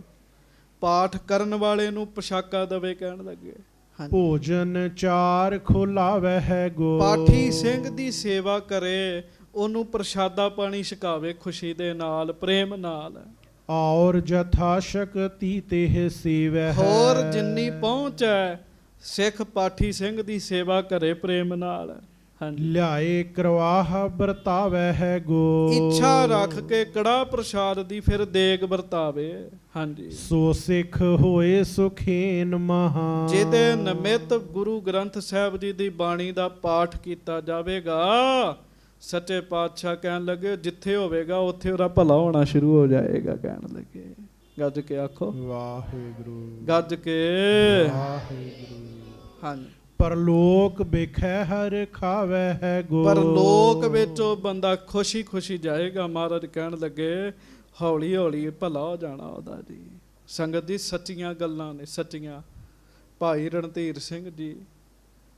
ਪਾਠ ਕਰਨ ਵਾਲੇ ਨੂੰ ਪੋਸ਼ਾਕਾ ਦਵੇ, ਕਹਿਣ ਲੱਗੇ। ਹਾਂਜੀ, ਭੋਜਨ ਚਾਰ ਖੁਲਾਵੈ ਗੋ। ਪਾਠੀ ਸਿੰਘ ਦੀ ਸੇਵਾ ਕਰੇ, ਉਹਨੂੰ ਪ੍ਰਸ਼ਾਦਾ ਪਾਣੀ ਛਕਾਵੇ ਖੁਸ਼ੀ ਦੇ ਨਾਲ, ਪ੍ਰੇਮ ਨਾਲ। ਔਰ ਜਥਾ ਸ਼ਕਤੀ ਤੇ ਸੇਵੈ। ਹੋਰ ਜਿੰਨੀ ਪਹੁੰਚ ਹੈ, ਸਿੱਖ ਪਾਠੀ ਸਿੰਘ ਦੀ ਸੇਵਾ ਕਰੇ ਪ੍ਰੇਮ ਨਾਲ। ਹਾਂਜੀ, ਲਿਆਏ ਕਰਵਾਹ ਵਰਤਾਵੈ ਗੋ। ਇੱਛਾ ਰੱਖ ਕੇ ਕੜਾ ਪ੍ਰਸ਼ਾਦ ਦੀ ਫਿਰ ਦੇਗ ਵਰਤਾਵੇ। ਹਾਂਜੀ, ਸੋ ਸਿੱਖ ਹੋਏ ਸੁਖੇਨ ਮਹਾ। ਜਿਹਦੇ ਨਿਮਿਤ ਗੁਰੂ ਗ੍ਰੰਥ ਸਾਹਿਬ ਜੀ ਦੀ ਬਾਣੀ ਦਾ ਪਾਠ ਕੀਤਾ ਜਾਵੇਗਾ, ਸੱਚੇ ਪਾਤਸ਼ਾਹ ਕਹਿਣ ਲੱਗੇ ਜਿੱਥੇ ਹੋਵੇਗਾ ਉੱਥੇ ਉਹਦਾ ਭਲਾ ਹੋਣਾ ਸ਼ੁਰੂ ਹੋ ਜਾਏਗਾ। ਕਹਿਣ ਲੱਗੇ ਗੱਜ ਕੇ ਆਖੋ ਵਾਹਿਗੁਰੂ, ਗੱਜ ਕੇ ਵਾਹਿਗੁਰੂ। ਹਾਂਜੀ, ਪਰਲੋਕ ਵੇਖੈ ਹਰ ਖਾਵੈ ਗੋ। ਪਰਲੋਕ ਵਿੱਚ ਉਹ ਬੰਦਾ ਖੁਸ਼ੀ ਖੁਸ਼ੀ ਜਾਏਗਾ। ਮਹਾਰਾਜ ਕਹਿਣ ਲੱਗੇ ਹੌਲੀ ਹੌਲੀ ਭਲਾ ਹੋ ਜਾਣਾ ਉਹਦਾ ਜੀ। ਸੰਗਤ ਜੀ ਸੱਚੀਆਂ ਗੱਲਾਂ ਨੇ, ਸੱਚੀਆਂ। ਭਾਈ ਰਣਧੀਰ ਸਿੰਘ ਜੀ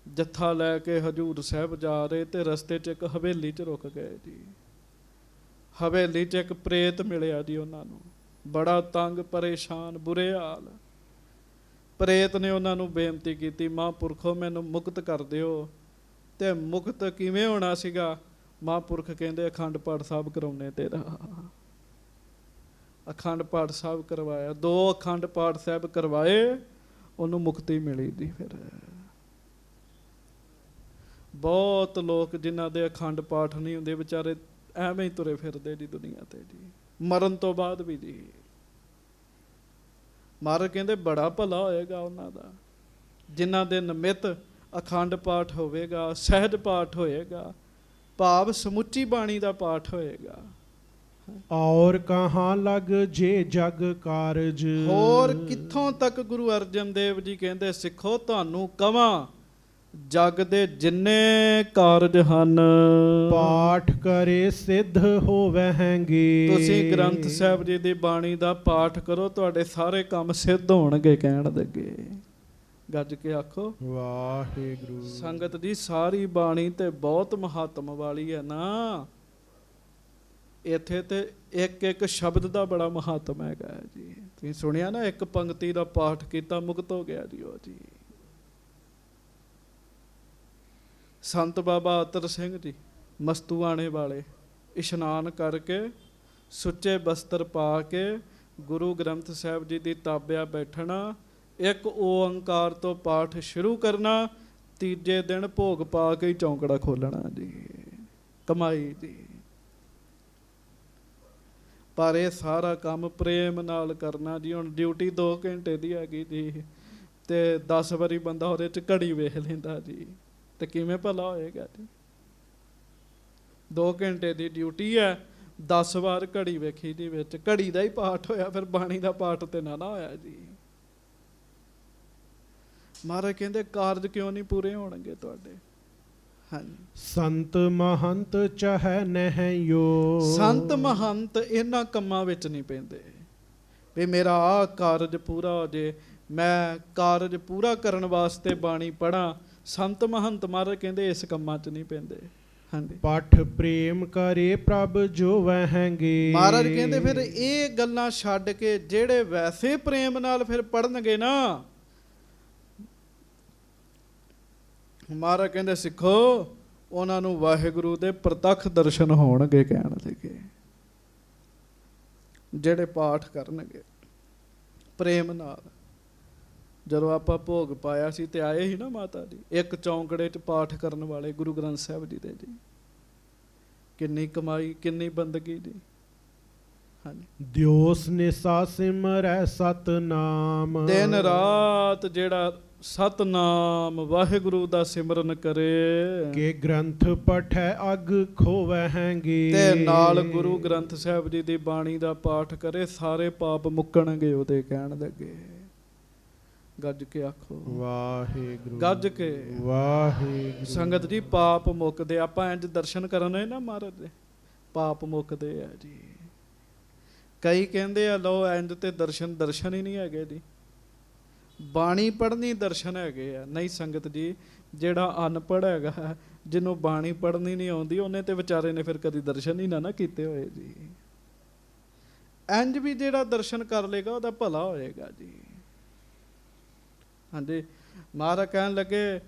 ਜੱਥਾ ਲੈ ਕੇ ਹਜੂਰ ਸਾਹਿਬ ਜਾ ਰਹੇ ਤੇ ਰਸਤੇ 'ਚ ਇੱਕ ਹਵੇਲੀ 'ਚ ਰੁਕ ਗਏ ਜੀ। ਹਵੇਲੀ 'ਚ ਇੱਕ ਪ੍ਰੇਤ ਮਿਲਿਆ ਜੀ ਉਹਨਾਂ ਨੂੰ, ਬੜਾ ਤੰਗ ਪਰੇਸ਼ਾਨ, ਬੁਰੇ ਹਾਲ। ਪ੍ਰੇਤ ਨੇ ਉਹਨਾਂ ਨੂੰ ਬੇਨਤੀ ਕੀਤੀ, ਮਹਾਂਪੁਰਖੋ ਮੈਨੂੰ ਮੁਕਤ ਕਰ ਦਿਓ। ਤੇ ਮੁਕਤ ਕਿਵੇਂ ਹੋਣਾ ਸੀਗਾ? ਮਹਾਂਪੁਰਖ ਕਹਿੰਦੇ ਅਖੰਡ ਪਾਠ ਸਾਹਿਬ ਕਰਾਉਣੇ ਤੇਰਾ। ਅਖੰਡ ਪਾਠ ਸਾਹਿਬ ਕਰਵਾਇਆ, 2 ਅਖੰਡ ਪਾਠ ਸਾਹਿਬ ਕਰਵਾਏ, ਉਹਨੂੰ ਮੁਕਤੀ ਮਿਲੀ ਜੀ। ਫਿਰ ਬਹੁਤ ਲੋਕ ਜਿਨ੍ਹਾਂ ਦੇ ਅਖੰਡ ਪਾਠ ਨਹੀਂ ਹੁੰਦੇ ਵਿਚਾਰੇ ਐਵੇਂ ਹੀ ਤੁਰੇ ਫਿਰਦੇ ਜੀ ਦੁਨੀਆ ਤੇ ਜੀ, ਮਰਨ ਤੋਂ ਬਾਅਦ ਵੀ ਜੀ। ਮਹਾਰਾਜ ਕਹਿੰਦੇ ਬੜਾ ਭਲਾ ਹੋਏਗਾ ਉਹਨਾਂ ਦਾ ਜਿਨ੍ਹਾਂ ਦੇ ਨਿਮਿਤ ਅਖੰਡ ਪਾਠ ਹੋਵੇਗਾ, ਸਹਿਜ ਪਾਠ ਹੋਏਗਾ, ਭਾਵ ਸਮੁੱਚੀ ਬਾਣੀ ਦਾ ਪਾਠ ਹੋਏਗਾ। ਔਰ ਕਹਾਂ ਲਗ ਜੇ ਜਗ ਕਾਰਜ। ਹੋਰ ਕਿੱਥੋਂ ਤੱਕ ਗੁਰੂ ਅਰਜਨ ਦੇਵ ਜੀ ਕਹਿੰਦੇ ਸਿੱਖੋ ਤੁਹਾਨੂੰ ਕਵਾਂ, ਜਗ ਦੇ ਜਿੰਨੇ ਕਾਰਜ ਹਨ ਪਾਠ ਕਰੇ ਸਿੱਧ ਹੋਵਹਿਗੇ। ਤੁਸੀਂ ਗ੍ਰੰਥ ਸਾਹਿਬ ਜੀ ਦੀ ਬਾਣੀ ਦਾ ਪਾਠ ਕਰੋ, ਤੁਹਾਡੇ ਸਾਰੇ ਕੰਮ ਸਿੱਧ ਹੋਣਗੇ। ਕਹਿਣ ਲੱਗੇ ਗੱਜ ਕੇ ਆਖੋ ਵਾਹਿਗੁਰੂ। ਸੰਗਤ ਦੀ ਸਾਰੀ ਬਾਣੀ ਤੇ ਬਹੁਤ ਮਹਾਤਮ ਵਾਲੀ ਹੈ ਨਾ। ਇੱਥੇ ਤੇ ਇੱਕ ਇੱਕ ਸ਼ਬਦ ਦਾ ਬੜਾ ਮਹਾਤਮ ਹੈਗਾ ਜੀ। ਤੁਸੀਂ ਸੁਣਿਆ ਨਾ, ਇੱਕ ਪੰਕਤੀ ਦਾ ਪਾਠ ਕੀਤਾ ਮੁਕਤ ਹੋ ਗਿਆ ਜੀ ਉਹ ਜੀ। ਸੰਤ ਬਾਬਾ ਅਤਰ ਸਿੰਘ ਜੀ ਮਸਤੂਆਣੇ ਵਾਲੇ ਇਸ਼ਨਾਨ ਕਰਕੇ ਸੁੱਚੇ ਬਸਤਰ ਪਾ ਕੇ ਗੁਰੂ ਗ੍ਰੰਥ ਸਾਹਿਬ ਜੀ ਦੀ ਤਾਬਿਆ ਬੈਠਣਾ, ਇੱਕ ਓੰਕਾਰ ਤੋਂ ਪਾਠ ਸ਼ੁਰੂ ਕਰਨਾ, ਤੀਜੇ ਦਿਨ ਭੋਗ ਪਾ ਕੇ ਹੀ ਚੌਂਕੜਾ ਖੋਲਣਾ ਜੀ। ਕਮਾਈ ਜੀ। ਪਰ ਇਹ ਸਾਰਾ ਕੰਮ ਪ੍ਰੇਮ ਨਾਲ ਕਰਨਾ ਜੀ। ਹੁਣ ਡਿਊਟੀ 2 ਘੰਟੇ ਦੀ ਹੈਗੀ ਜੀ ਤੇ 10 ਵਾਰੀ ਬੰਦਾ ਉਹਦੇ 'ਚ ਘੜੀ ਵੇਖ ਲੈਂਦਾ ਜੀ, ਤੇ ਕਿਵੇਂ ਭਲਾ ਹੋਏਗਾ ਜੀ। 2 ਘੰਟੇ ਦੀ ਡਿਊਟੀ ਹੈ, 10 ਵਾਰ ਘੜੀ ਵੇਖੀ ਜੀ, ਵਿੱਚ ਘੜੀ ਦਾ ਹੀ ਪਾਠ ਹੋਇਆ, ਫਿਰ ਬਾਣੀ ਦਾ ਪਾਠ ਤੇ ਨਾ ਹੋਇਆ ਜੀ। ਮਹਾਰਾਜ ਕਹਿੰਦੇ ਕਾਰਜ ਕਿਉਂ ਨਹੀਂ ਪੂਰੇ ਹੋਣਗੇ ਤੁਹਾਡੇ? ਹਾਂਜੀ, ਸੰਤ ਮਹੰਤ ਚਾਹੈ ਨਹਿ ਯੋ। ਸੰਤ ਮਹੰਤ ਇਹਨਾਂ ਕੰਮਾਂ ਵਿੱਚ ਨਹੀਂ ਪੈਂਦੇ ਵੀ ਮੇਰਾ ਆਹ ਕਾਰਜ ਪੂਰਾ ਹੋ ਜੇ, ਮੈਂ ਕਾਰਜ ਪੂਰਾ ਕਰਨ ਵਾਸਤੇ ਬਾਣੀ ਪੜ੍ਹਾਂ। ਸੰਤ ਮਹੰਤ ਮਹਾਰਾਜ ਕਹਿੰਦੇ ਇਸ ਕੰਮਾਂ 'ਚ ਨਹੀਂ ਪੈਂਦੇ। ਹਾਂਜੀ, ਪਠ ਪ੍ਰੇਮ ਕਰੇ ਪ੍ਰਭ ਜੋ ਵਹਿੰਗੇ। ਮਹਾਰਾਜ ਕਹਿੰਦੇ ਫਿਰ ਇਹ ਗੱਲਾਂ ਛੱਡ ਕੇ ਜਿਹੜੇ ਵੈਸੇ ਪ੍ਰੇਮ ਨਾਲ ਫਿਰ ਪੜ੍ਹਨਗੇ ਨਾ, ਮਹਾਰਾਜ ਕਹਿੰਦੇ ਸਿੱਖੋ ਉਹਨਾਂ ਨੂੰ ਵਾਹਿਗੁਰੂ ਦੇ ਪ੍ਰਤੱਖ ਦਰਸ਼ਨ ਹੋਣਗੇ। ਕਹਿਣ ਲੱਗੇ ਜਿਹੜੇ ਪਾਠ ਕਰਨਗੇ ਪ੍ਰੇਮ ਨਾਲ। ਜਦੋਂ ਆਪਾਂ ਭੋਗ ਪਾਇਆ ਸੀ ਤੇ ਆਏ ਸੀ ਨਾ ਮਾਤਾ ਜੀ, ਇੱਕ ਚੌਂਕੜੇ 'ਚ ਪਾਠ ਕਰਨ ਵਾਲੇ ਗੁਰੂ ਗ੍ਰੰਥ ਸਾਹਿਬ ਜੀ ਦੇ ਜੀ। ਕਿੰਨੀ ਕਮਾਈ, ਕਿੰਨੀ ਬੰਦਗੀ ਜੀ। ਹਾਂਜੀ। ਦਿਓਸ ਨਿਸਾ ਸਿਮਰੈ ਸਤਨਾਮ। ਦਿਨ ਰਾਤ ਜਿਹੜਾ ਸਤਨਾਮ ਵਾਹਿਗੁਰੂ ਦਾ ਸਿਮਰਨ ਕਰੇ ਕੇ ਗ੍ਰੰਥ ਪਠੈ ਅਗ ਖੋਵਹਿਂਗੇ। ਤੇ ਨਾਲ ਗੁਰੂ ਗ੍ਰੰਥ ਸਾਹਿਬ ਜੀ ਦੀ ਬਾਣੀ ਦਾ ਪਾਠ ਕਰੇ, ਸਾਰੇ ਪਾਪ ਮੁੱਕਣਗੇ ਉਹਦੇ ਕਹਿਣ ਲੱਗੇ। ਗੱਜ ਕੇ ਆਖੋ ਵਾਹਿਗੁਰੂ। ਗੱਜ ਕੇ ਵਾਹਿਗੁਰੂ। ਸੰਗਤ ਜੀ ਪਾਪ ਮੁੱਕਦੇ, ਆਪਾਂ ਇੰਜ ਦਰਸ਼ਨ ਕਰਨੇ ਨਾ ਮਹਾਰਾਜ ਦੇ, ਪਾਪ ਮੁੱਕਦੇ ਆ ਜੀ। ਕਈ ਕਹਿੰਦੇ ਆ ਲਓ ਇੰਜ ਤੇ ਦਰਸ਼ਨ ਹੀ ਨਹੀਂ ਹੈਗੇ ਜੀ, ਬਾਣੀ ਪੜ੍ਹਨੀ ਦਰਸ਼ਨ ਹੈਗੇ ਆ। ਨਹੀਂ ਸੰਗਤ ਜੀ, ਜਿਹੜਾ ਅਨਪੜ੍ਹ ਹੈਗਾ, ਜਿਹਨੂੰ ਬਾਣੀ ਪੜ੍ਹਨੀ ਨਹੀਂ ਆਉਂਦੀ, ਉਹਨੇ ਤੇ ਵਿਚਾਰੇ ਨੇ ਫਿਰ ਕਦੀ ਦਰਸ਼ਨ ਹੀ ਨਾ ਕੀਤੇ ਹੋਏ ਜੀ। ਇੰਜ ਵੀ ਜਿਹੜਾ ਦਰਸ਼ਨ ਕਰ ਲੇਗਾ ਉਹਦਾ ਭਲਾ ਹੋਏਗਾ ਜੀ। ਹਾਂਜੀ, ਮਹਾਰਾਜ ਕਹਿਣ ਲੱਗੇ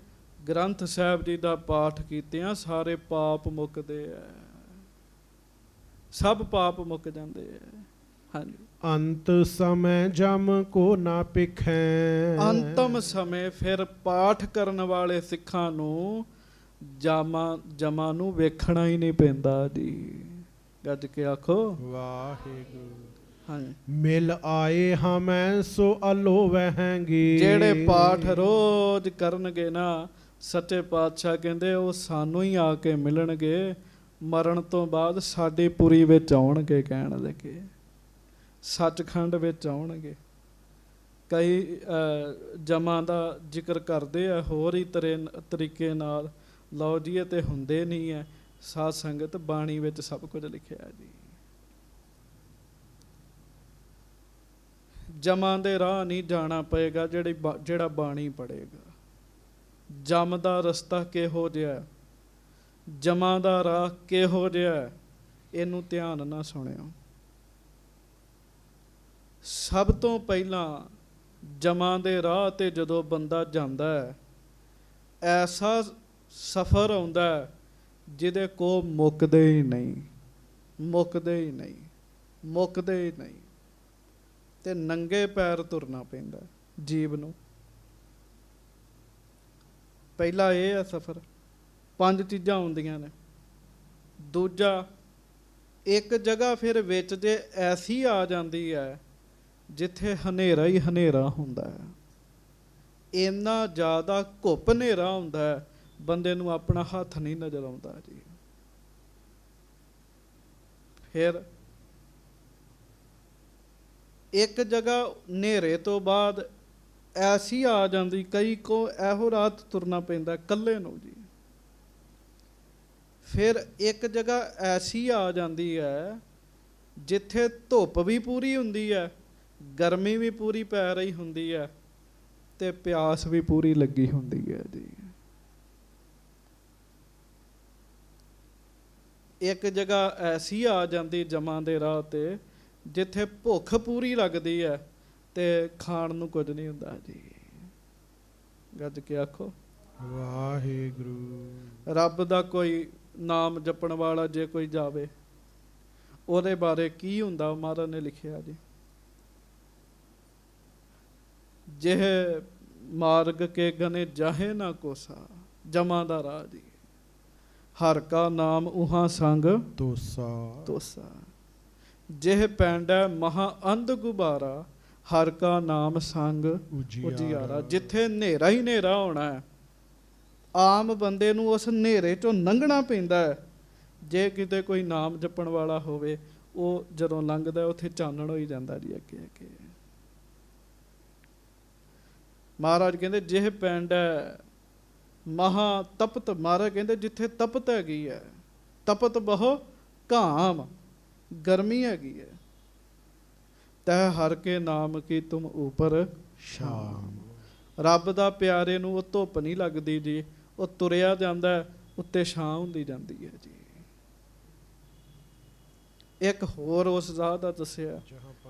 ਗ੍ਰੰਥ ਸਾਹਿਬ ਜੀ ਦਾ ਪਾਠ ਕੀਤਿਆਂ ਸਾਰੇ ਪਾਪ ਮੁੱਕਦੇ ਆ, ਸਭ ਪਾਪ ਮੁੱਕ ਜਾਂਦੇ ਆ। ਹਾਂਜੀ। ਅੰਤ ਸਮੇਂ ਜਮ ਕੋ ਨਾ ਪਿਖੈ। ਅੰਤਮ ਸਮੇਂ ਫਿਰ ਪਾਠ ਕਰਨ ਵਾਲੇ ਸਿੱਖਾਂ ਨੂੰ ਜਮਾਂ ਨੂੰ ਵੇਖਣਾ ਹੀ ਨਹੀਂ ਪੈਂਦਾ ਜੀ। ਗੱਜ ਕੇ ਆਖੋ ਵਾਹਿਗੁਰੂ। ਹਾਂਜੀ। ਮਿਲ ਆਏ ਹਮੈ ਸੋ ਅਲੋਵਹਿਂਗੇ। ਜਿਹੜੇ ਪਾਠ ਰੋਜ਼ ਕਰਨਗੇ ਨਾ, ਸੱਚੇ ਪਾਤਸ਼ਾਹ ਕਹਿੰਦੇ ਉਹ ਸਾਨੂੰ ਹੀ ਆ ਕੇ ਮਿਲਣਗੇ, ਮਰਨ ਤੋਂ ਬਾਅਦ ਸਾਡੀ ਪੁਰੀ ਵਿੱਚ ਆਉਣਗੇ, ਕਹਿਣ ਲੱਗੇ ਸੱਚਖੰਡ ਵਿੱਚ ਆਉਣਗੇ। ਕਈ ਜਮਾਂ ਦਾ ਜ਼ਿਕਰ ਕਰਦੇ ਆ ਹੋਰ ਹੀ ਤਰੀਕੇ ਨਾਲ। ਲਓ ਜੀ, ਇਹ ਤੇ ਹੁੰਦੇ ਨਹੀਂ ਹੈ। ਸਾਧ ਸੰਗਤ, ਬਾਣੀ ਵਿੱਚ ਸਭ ਕੁਝ ਲਿਖਿਆ ਜੀ। ਜਮਾਂ ਦੇ ਰਾਹ ਨਹੀਂ ਜਾਣਾ ਪਏਗਾ ਜਿਹੜਾ ਬਾਣੀ ਪੜ੍ਹੇਗਾ। ਜਮ ਦਾ ਰਸਤਾ ਕਿਹੋ ਜਿਹਾ, ਜਮਾਂ ਦਾ ਰਾਹ ਕਿਹੋ ਜਿਹਾ, ਇਹਨੂੰ ਧਿਆਨ ਨਾਲ ਸੁਣਿਓ। ਸਭ ਤੋਂ ਪਹਿਲਾਂ ਜਮਾਂ ਦੇ ਰਾਹ ਤੇ ਜਦੋਂ ਬੰਦਾ ਜਾਂਦਾ ਹੈ, ਐਸਾ ਸਫ਼ਰ ਆਉਂਦਾ ਹੈ ਜਿਹਦੇ ਕੋ ਮੁੱਕਦੇ ਹੀ ਨਹੀਂ, ਮੁੱਕਦੇ ਹੀ ਨਹੀਂ, ਮੁੱਕਦੇ ਹੀ ਨਹੀਂ। ਤੇ ਨੰਗੇ ਪੈਰ ਤੁਰਨਾ ਪੈਂਦਾ ਜੀਵ ਨੂੰ। ਪਹਿਲਾ ਇਹ ਹੈ ਸਫ਼ਰ, 5 ਚੀਜ਼ਾਂ ਹੁੰਦੀਆਂ ਨੇ। ਦੂਜਾ, ਇੱਕ ਜਗ੍ਹਾ ਫਿਰ ਵਿੱਚ ਜੇ ਐਸੀ ਆ ਜਾਂਦੀ ਹੈ ਜਿੱਥੇ ਹਨੇਰਾ ਹੀ ਹਨੇਰਾ ਹੁੰਦਾ ਹੈ, ਇੰਨਾ ਜ਼ਿਆਦਾ ਘੁੱਪ ਹਨੇਰਾ ਹੁੰਦਾ ਹੈ, ਬੰਦੇ ਨੂੰ ਆਪਣਾ ਹੱਥ ਨਹੀਂ ਨਜ਼ਰ ਆਉਂਦਾ ਜੀ। ਫਿਰ ਇੱਕ ਜਗ੍ਹਾ ਹਨੇਰੇ ਤੋਂ ਬਾਅਦ ਐਸੀ ਆ ਜਾਂਦੀ, ਕਈ ਕੋ ਇਹੋ ਰਾਤ ਤੁਰਨਾ ਪੈਂਦਾ ਇਕੱਲੇ ਨੂੰ ਜੀ। ਫਿਰ ਇੱਕ ਜਗ੍ਹਾ ਐਸੀ ਆ ਜਾਂਦੀ ਹੈ ਜਿੱਥੇ ਧੁੱਪ ਵੀ ਪੂਰੀ ਹੁੰਦੀ ਹੈ, ਗਰਮੀ ਵੀ ਪੂਰੀ ਪੈ ਰਹੀ ਹੁੰਦੀ ਹੈ, ਤੇ ਪਿਆਸ ਵੀ ਪੂਰੀ ਲੱਗੀ ਹੁੰਦੀ ਹੈ ਜੀ। ਇੱਕ ਜਗ੍ਹਾ ਐਸੀ ਆ ਜਾਂਦੀ ਜਮਾਂ ਦੇ ਰਾਹ ਤੇ ਜਿੱਥੇ ਭੁੱਖ ਪੂਰੀ ਲੱਗਦੀ ਹੈ ਤੇ ਖਾਣ ਨੂੰ ਕੁਝ ਨਹੀਂ ਹੁੰਦਾ ਜੀ। ਗੱਜ ਕੇ ਆਖੋ ਵਾਹਿਗੁਰੂ। ਰੱਬ ਦਾ ਕੋਈ ਨਾਮ ਜਪਣ ਵਾਲਾ ਜੇ ਕੋਈ ਜਾਵੇ, ਉਹਦੇ ਬਾਰੇ ਕੀ ਹੁੰਦਾ ਮਹਾਰਾਜ ਨੇ ਲਿਖਿਆ ਜੀ। ਜਿਹ ਮਾਰਗ ਕੇ ਗਨੇ ਜਾਹੇ ਨਾ ਕੋਸਾ, ਜਮਾਂ ਦਾ ਰਾਹ ਜੀ। ਹਰ ਕਾ ਨਾਮ ਉਹਾਂ ਸੰਗ ਤੋਸਾ, ਤੋਸਾ। ਜਿਹ ਪੈਂਡਾ ਮਹਾ ਅੰਧ ਗੁਬਾਰਾ, ਹਰ ਕਾ ਨਾਮ ਸੰਗ ਉਜਿਆਰਾ। ਜਿੱਥੇ ਹਨੇਰਾ ਹੀ ਹਨੇਰਾ ਹੋਣਾ ਹੈ, ਆਮ ਬੰਦੇ ਨੂੰ ਉਸ ਹਨੇਰੇ ਚੋਂ ਲੰਘਣਾ ਪੈਂਦਾ ਹੈ। ਜੇ ਕਿਤੇ ਕੋਈ ਨਾਮ ਜਪਣ ਵਾਲਾ ਹੋਵੇ, ਉਹ ਜਦੋਂ ਲੰਘਦਾ ਉੱਥੇ ਚਾਨਣ ਹੋਈ ਜਾਂਦਾ ਜੀ ਅੱਗੇ ਅੱਗੇ। ਮਹਾਰਾਜ ਕਹਿੰਦੇ ਜਿਹ ਪਿੰਡ ਮਹਾ ਤਪਤ, ਮਹਾਰਾਜ ਕਹਿੰਦੇ ਜਿੱਥੇ ਤਪਤ ਹੈਗੀ ਹੈ, ਤਪਤ ਬਹੁ ਘਾਮ, ਗਰਮੀ ਹੈਗੀ ਹੈ, ਤੈ ਹਰ ਕੇ ਨਾਮ ਕੀ ਤੁਮ ਉਪਰ ਸ਼ਾਮ। ਰੱਬ ਦਾ ਪਿਆਰੇ ਨੂੰ ਉਹ ਧੁੱਪ ਨਹੀਂ ਲੱਗਦੀ ਜੀ, ਉਹ ਤੁਰਿਆ ਜਾਂਦਾ ਉੱਤੇ ਛਾਂ ਹੁੰਦੀ ਜਾਂਦੀ ਹੈ ਜੀ। ਇੱਕ ਹੋਰ ਉਸ ਰਾਹ ਦਾ ਦੱਸਿਆ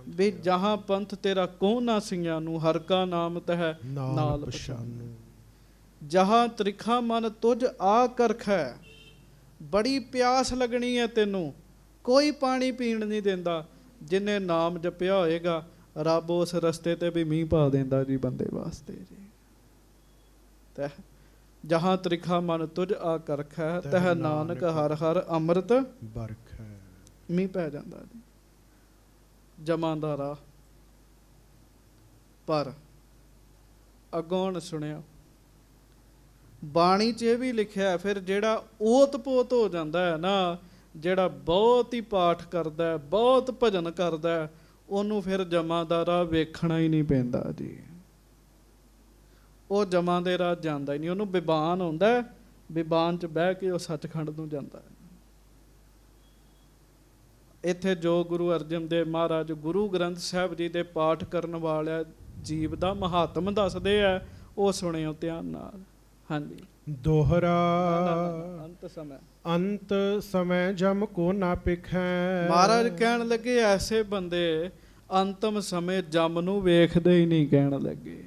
ਵੀ ਜਹਾਂ ਪੰਥ ਤੇਰਾ ਕੋ ਨਾ ਸਿੰਘਾਂ ਨੂੰ, ਹਰ ਕਾ ਨਾਮ ਤਹਿ ਨਾਲ ਪਛਾਨੂ। ਜਹਾਂ ਤ੍ਰਿਖਾ ਮਨ ਤੁਝ ਆ ਕਰਖੈ, ਬੜੀ ਪਿਆਸ ਲੱਗਣੀ ਹੈ ਤੈਨੂੰ, ਕੋਈ ਪਾਣੀ ਪੀਣ ਨਹੀਂ ਦਿੰਦਾ। ਜਿਨੇ ਨਾਮ ਜਪਿਆ ਹੋਏਗਾ, ਰੱਬ ਉਸ ਰਸਤੇ ਤੇ ਵੀ ਮੀਂਹ ਪਾ ਦਿੰਦਾ ਜੀ ਬੰਦੇ ਵਾਸਤੇ ਜੀ। ਤਹਿ ਜਹਾਂ ਤ੍ਰਿਖਾ ਮਨ ਤੁਝ ਆ ਕਰਖੈ, ਤਹਿ ਨਾਨਕ ਹਰ ਹਰ ਅੰਮ੍ਰਿਤ ਬਰਖੈ, ਮੀਂਹ ਪੈ ਜਾਂਦਾ ਜੀ। ਜਮਾਂ ਦਾ ਰਾਹ। ਪਰ ਅੱਗੋਂ ਹੁਣ ਸੁਣਿਓ, ਬਾਣੀ 'ਚ ਇਹ ਵੀ ਲਿਖਿਆ, ਫਿਰ ਜਿਹੜਾ ਓਤ ਪੋਤ ਹੋ ਜਾਂਦਾ ਹੈ ਨਾ, ਜਿਹੜਾ ਬਹੁਤ ਹੀ ਪਾਠ ਕਰਦਾ ਹੈ, ਬਹੁਤ ਭਜਨ ਕਰਦਾ ਹੈ, ਉਹਨੂੰ ਫਿਰ ਜਮਾਂ ਦਾ ਰਾਹ ਵੇਖਣਾ ਹੀ ਨਹੀਂ ਪੈਂਦਾ ਜੀ। ਉਹ ਜਮਾਂ ਦੇ ਰਾਹ ਜਾਂਦਾ ਹੀ ਨਹੀਂ, ਉਹਨੂੰ ਬਿਬਾਨ ਆਉਂਦਾ, ਬਿਬਾਨ 'ਚ ਬਹਿ ਕੇ ਉਹ ਸੱਚਖੰਡ ਨੂੰ ਜਾਂਦਾ ਹੈ। ਇੱਥੇ ਜੋ ਗੁਰੂ ਅਰਜਨ ਦੇਵ ਮਹਾਰਾਜ ਗੁਰੂ ਗ੍ਰੰਥ ਸਾਹਿਬ ਜੀ ਦੇ ਪਾਠ ਕਰਨ ਵਾਲਿਆ ਜੀਵ ਦਾ ਮਹਾਤਮ ਦੱਸਦੇ ਆ, ਉਹ ਸੁਣਿਓ ਧਿਆਨ ਨਾਲ। ਹਾਂਜੀ। ਦੋਹਰਾ ਅੰਤ ਸਮੈ ਜਮ ਕੋ ਨਾ ਪਿਖੈ। ਮਹਾਰਾਜ ਕਹਿਣ ਲੱਗੇ ਐਸੇ ਬੰਦੇ ਅੰਤਮ ਸਮੇਂ ਜਮ ਨੂੰ ਵੇਖਦੇ ਹੀ ਨਹੀਂ, ਕਹਿਣ ਲੱਗੇ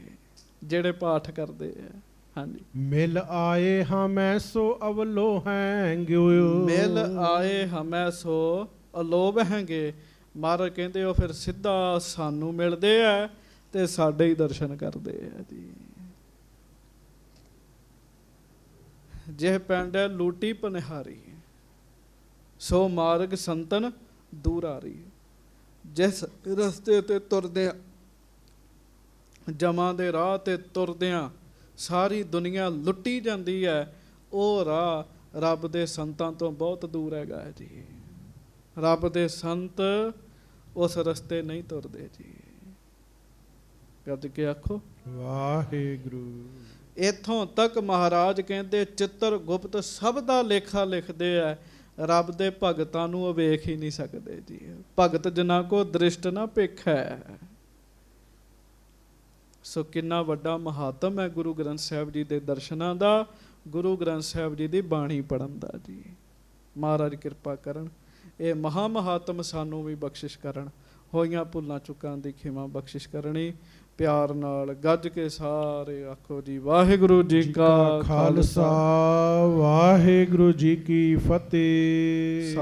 ਜਿਹੜੇ ਪਾਠ ਕਰਦੇ ਆ। ਹਾਂਜੀ। ਮਿਲ ਆਏ ਹਮੈ ਸੋ ਅਵਲੋ ਹੈਂਗਿਓ। ਮਿਲ ਆਏ ਹਮੈ ਸੋ ਅਲੋਭ ਹੈਂਗੇ। ਮਹਾਰਾਜ ਕਹਿੰਦੇ ਉਹ ਫਿਰ ਸਿੱਧਾ ਸਾਨੂੰ ਮਿਲਦੇ ਆ ਤੇ ਸਾਡੇ ਹੀ ਦਰਸ਼ਨ ਕਰਦੇ ਆ ਜੀ। ਜਿਹ ਪਿੰਡ ਲੂਟੀ ਪਨਿਹਾਰੀ, ਸੋ ਮਾਰਗ ਸੰਤਨ ਦੂਰਾਰੀ। ਜਿਸ ਰਸਤੇ ਤੇ ਤੁਰਦਿਆਂ, ਜਮਾਂ ਦੇ ਰਾਹ ਤੇ ਤੁਰਦਿਆਂ ਸਾਰੀ ਦੁਨੀਆ ਲੁੱਟੀ ਜਾਂਦੀ ਹੈ, ਉਹ ਰਾਹ ਰੱਬ ਦੇ ਸੰਤਾਂ ਤੋਂ ਬਹੁਤ ਦੂਰ ਹੈਗਾ ਜੀ। ਰੱਬ ਦੇ ਸੰਤ ਉਸ ਰਸਤੇ ਨਹੀਂ ਤੁਰਦੇ ਜੀ। ਗੱਜ ਕੇ ਆਖੋ ਵਾਹਿਗੁਰੂ। ਇੱਥੋਂ ਤੱਕ ਮਹਾਰਾਜ ਕਹਿੰਦੇ ਚਿੱਤਰ ਗੁਪਤ ਸਭ ਦਾ ਲੇਖਾ ਲਿਖਦੇ ਆ, ਰੱਬ ਦੇ ਭਗਤਾਂ ਨੂੰ ਉਹ ਵੇਖ ਹੀ ਨਹੀਂ ਸਕਦੇ ਜੀ। ਭਗਤ ਜਿਨ੍ਹਾਂ ਕੋ ਦ੍ਰਿਸ਼ਟ ਨਾ ਭਿਖੈ। ਸੋ ਕਿੰਨਾ ਵੱਡਾ ਮਹਾਤਮ ਹੈ ਗੁਰੂ ਗ੍ਰੰਥ ਸਾਹਿਬ ਜੀ ਦੇ ਦਰਸ਼ਨਾਂ ਦਾ, ਗੁਰੂ ਗ੍ਰੰਥ ਸਾਹਿਬ ਜੀ ਦੀ ਬਾਣੀ ਪੜ੍ਹਨ ਦਾ ਜੀ। ਮਹਾਰਾਜ ਕਿਰਪਾ ਕਰਨ, ਇਹ ਮਹਾ ਮਹਾਤਮ ਸਾਨੂੰ ਵੀ ਬਖਸ਼ਿਸ਼ ਕਰਨ, ਹੋਈਆਂ ਭੁੱਲਾਂ ਚੁੱਕਾਂ ਦੀ ਖਿਮਾ ਬਖਸ਼ਿਸ਼ ਕਰਨੀ। ਪਿਆਰ ਨਾਲ ਗੱਜ ਕੇ ਸਾਰੇ ਆਖੋ ਜੀ ਵਾਹਿਗੁਰੂ ਜੀ ਕਾ ਖਾਲਸਾ, ਵਾਹਿਗੁਰੂ ਜੀ ਕੀ ਫਤਿਹ।